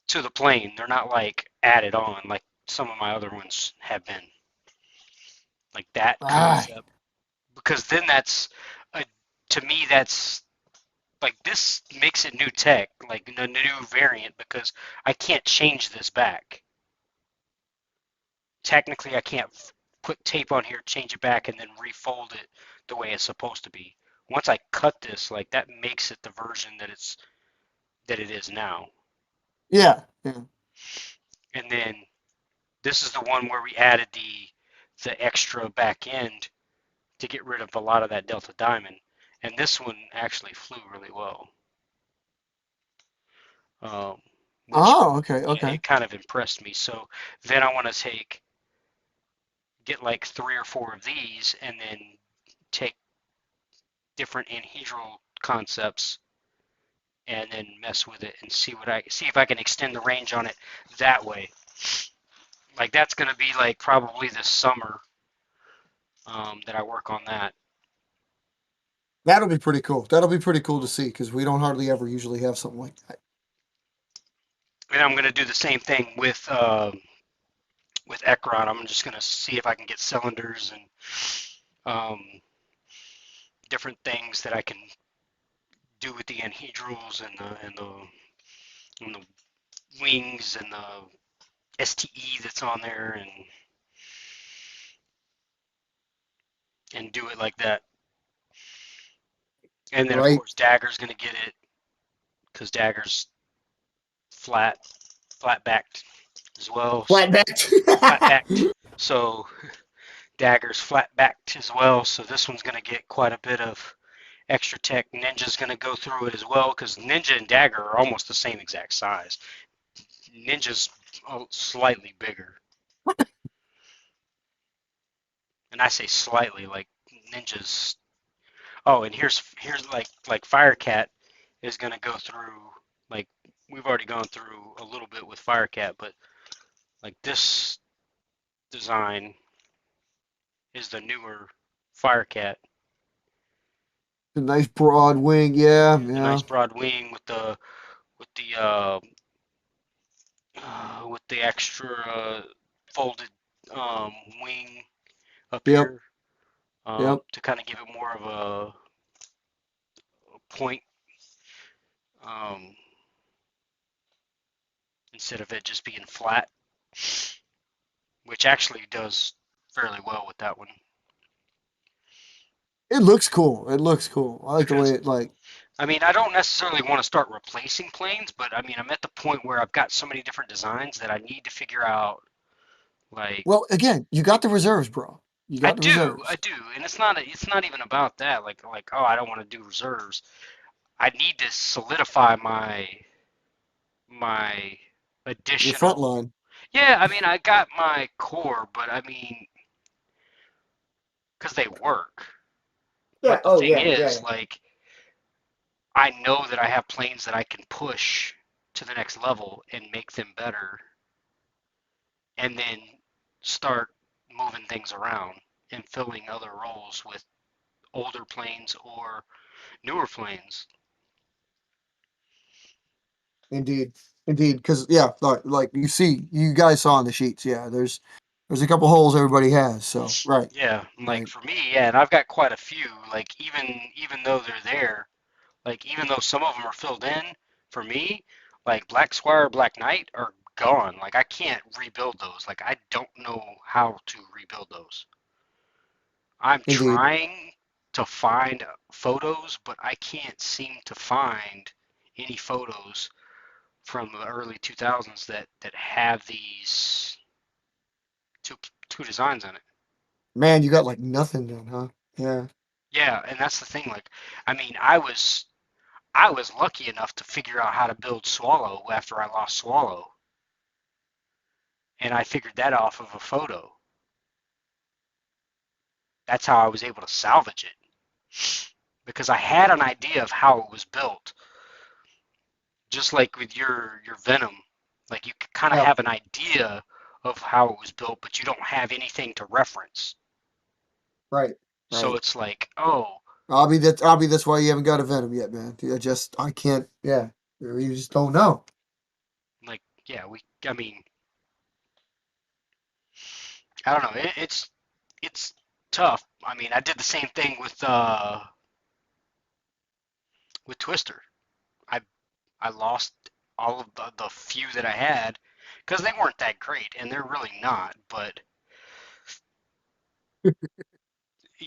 to the plane. They're not like added on like some of my other ones have been. Like that Ah, concept because then that's a, to me that's like this makes it new tech, like a new variant, because I can't change this back. Technically, I can't put tape on here, change it back, and then refold it the way it's supposed to be. Once I cut this, like that makes it the version that it is now. Yeah. Yeah. And then this is the one where we added the extra back end to get rid of a lot of that Delta Diamond. And this one actually flew really well, um, which Oh, okay. yeah, Okay. it kind of impressed me. So then I want to get like three or four of these, and then take different anhedral concepts and then mess with it and see if I can extend the range on it that way. Like that's gonna be like probably this summer, that I work on that. That'll be pretty cool. That'll be pretty cool to see because we don't hardly ever usually have something like that. And I'm gonna do the same thing with Ekron. I'm just gonna see if I can get cylinders and um, different things that I can do with the anhedrals and the wings and the STE that's on there and do it like that. And then of Right? course Dagger's gonna get it because Dagger's flat flat backed as well. Flat So backed. flat backed. So Dagger's flat backed as well. So this one's gonna get quite a bit of extra tech. Ninja's gonna go through it as well because Ninja and Dagger are almost the same exact size. Ninja's slightly bigger, and I say slightly like Ninja's. Oh, and here's like Firecat is gonna go through, like we've already gone through a little bit with Firecat, but like this design is the newer Firecat. The nice broad wing. Yeah. Yeah, the Yeah. nice broad wing with with the extra folded um, wing up Yep. here, Yep. to kind of give it more of a point, um, instead of it just being flat, which actually does fairly well with that one. It looks cool. It looks cool. I like the way Because it like. I mean, I don't necessarily want to start replacing planes, but I mean, I'm at the point where I've got so many different designs that I need to figure out. Like, Well, again, you got the reserves, bro. You got the I reserves. do, and it's not even about that. Like, oh, I don't want to do reserves. I need to solidify my Your front additional. line. Yeah, I mean, I got my core, but I mean, because they work. Yeah. But the Oh, thing yeah. Yeah. is, Yeah. like, I know that I have planes that I can push to the next level and make them better, and then start moving things around and filling other roles with older planes or newer planes. Indeed. Indeed. Because yeah, like you see, you guys saw on the sheets. Yeah. There's a couple holes everybody has. So right. Yeah, like Right. for me, yeah, and I've got quite a few. Like even though they're there, like even though some of them are filled in, for me, like Black Squire, Black Knight are gone. Like I can't rebuild those. Like I don't know how to rebuild those. I'm Indeed. trying to find photos, but I can't seem to find any photos from the early 2000s that have these two two designs in it. Man, you got like nothing done, huh? Yeah. Yeah, and that's the thing. Like, I mean, I was lucky enough to figure out how to build Swallow after I lost Swallow, and I figured that off of a photo. That's how I was able to salvage it because I had an idea of how it was built, just like with your Venom. Like you kind of Yep. have an idea of how it was built, but you don't have anything to reference. Right. So Right. it's like, oh, That's why you haven't got a Venom yet, man. I can't. Yeah. You just don't know. like yeah, I mean, I don't know. It's tough. I mean, I did the same thing with Twister. I I lost all of the few that I had because they weren't that great, and they're really not. But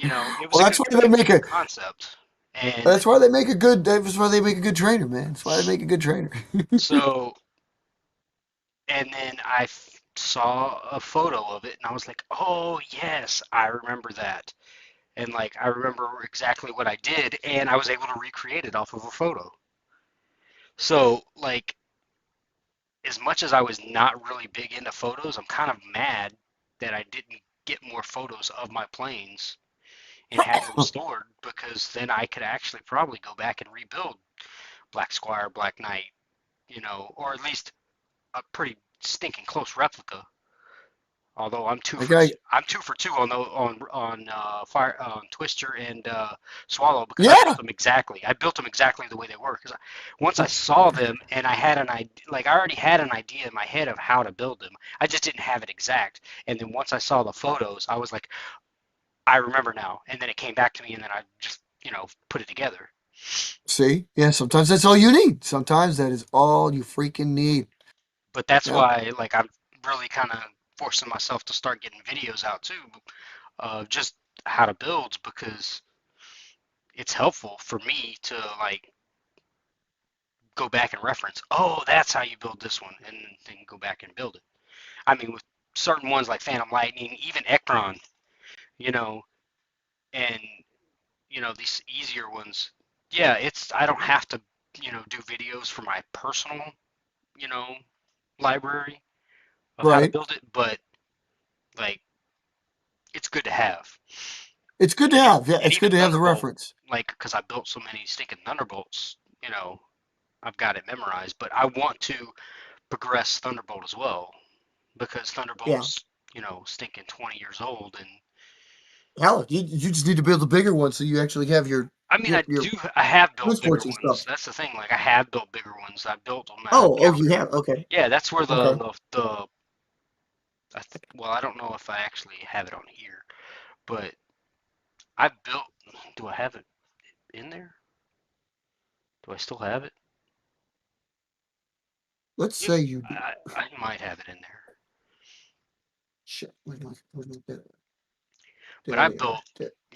it was Well, a that's good why they make a. concept. And That's why they make a good. That's why they make a good trainer, man. That's why they make a good trainer. so, and then saw a photo of it, and I was like, oh, yes, I remember that. And like, I remember exactly what I did, and I was able to recreate it off of a photo. So, like, as much as I was not really big into photos, I'm kind of mad that I didn't get more photos of my planes and have them stored, because then I could actually probably go back and rebuild Black Squire, Black Knight, or at least a pretty stinking close replica. Although Okay. I'm 2 for 2 on fire on Twister and Swallow, because Yeah. I built them exactly the way they were. Because once I saw them and I had an idea, like I already had an idea in my head of how to build them. I just didn't have it exact. And then once I saw the photos, I was like, I remember now. And then it came back to me, and then I just put it together. See, yeah. Sometimes that's all you need. Sometimes that is all you freaking need. But that's Yep. why, like, I'm really kind of forcing myself to start getting videos out too of just how to build, because it's helpful for me to like go back and reference. Oh, that's how you build this one, and then go back and build it. I mean, with certain ones like Phantom Lightning, even Ekron, you know, and these easier ones. Yeah, I don't have to do videos for my personal you know library of how to Right. build it, but like it's good to have. It's good to And have. Yeah, and it's even good to have the Thunderbolt, reference. like, because I built so many stinking Thunderbolts, I've got it memorized. But I want to progress Thunderbolt as well, because Yeah. Thunderbolt's stinking 20 years old. And Hell, you just need to build a bigger one so you actually have your I mean, your I have built bigger transports and ones. stuff. That's the thing. Like, I have built bigger ones. I built them at a Oh, you gallery. have. Okay. Yeah, that's where Okay. well, I don't know if I actually have it on here, but I built. Do I have it in there? Do I still have it? Let's Yep, say you do. I might have it in there. Shit. Where's my bit? But There we are.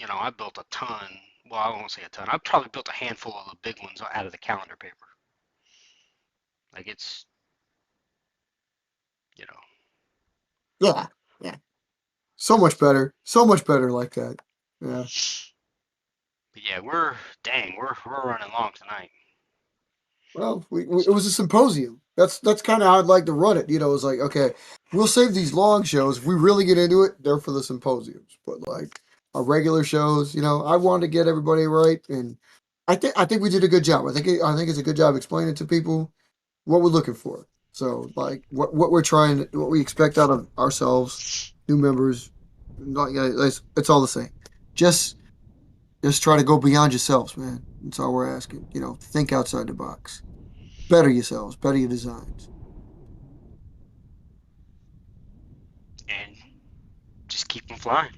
I built a ton. Well, I won't say a ton. I probably built a handful of the big ones out of the calendar paper. Like, it's, you know. Yeah. Yeah. So much better. So much better like that. Yeah. But yeah, we're running long tonight. Well, it So was a symposium. That's kind of how I'd like to run it. You know, it's like, okay, we'll save these long shows. If we really get into it, they're for the symposiums. But like our regular shows, I wanted to get everybody right, and I think we did a good job. I think it's a good job explaining to people what we're looking for. So like what we're trying, what we expect out of ourselves, new members. Not, yeah, it's all the same. Just just try to go beyond yourselves, man. That's all we're asking. Think outside the box. Better yourselves, better your designs. and just keep them flying.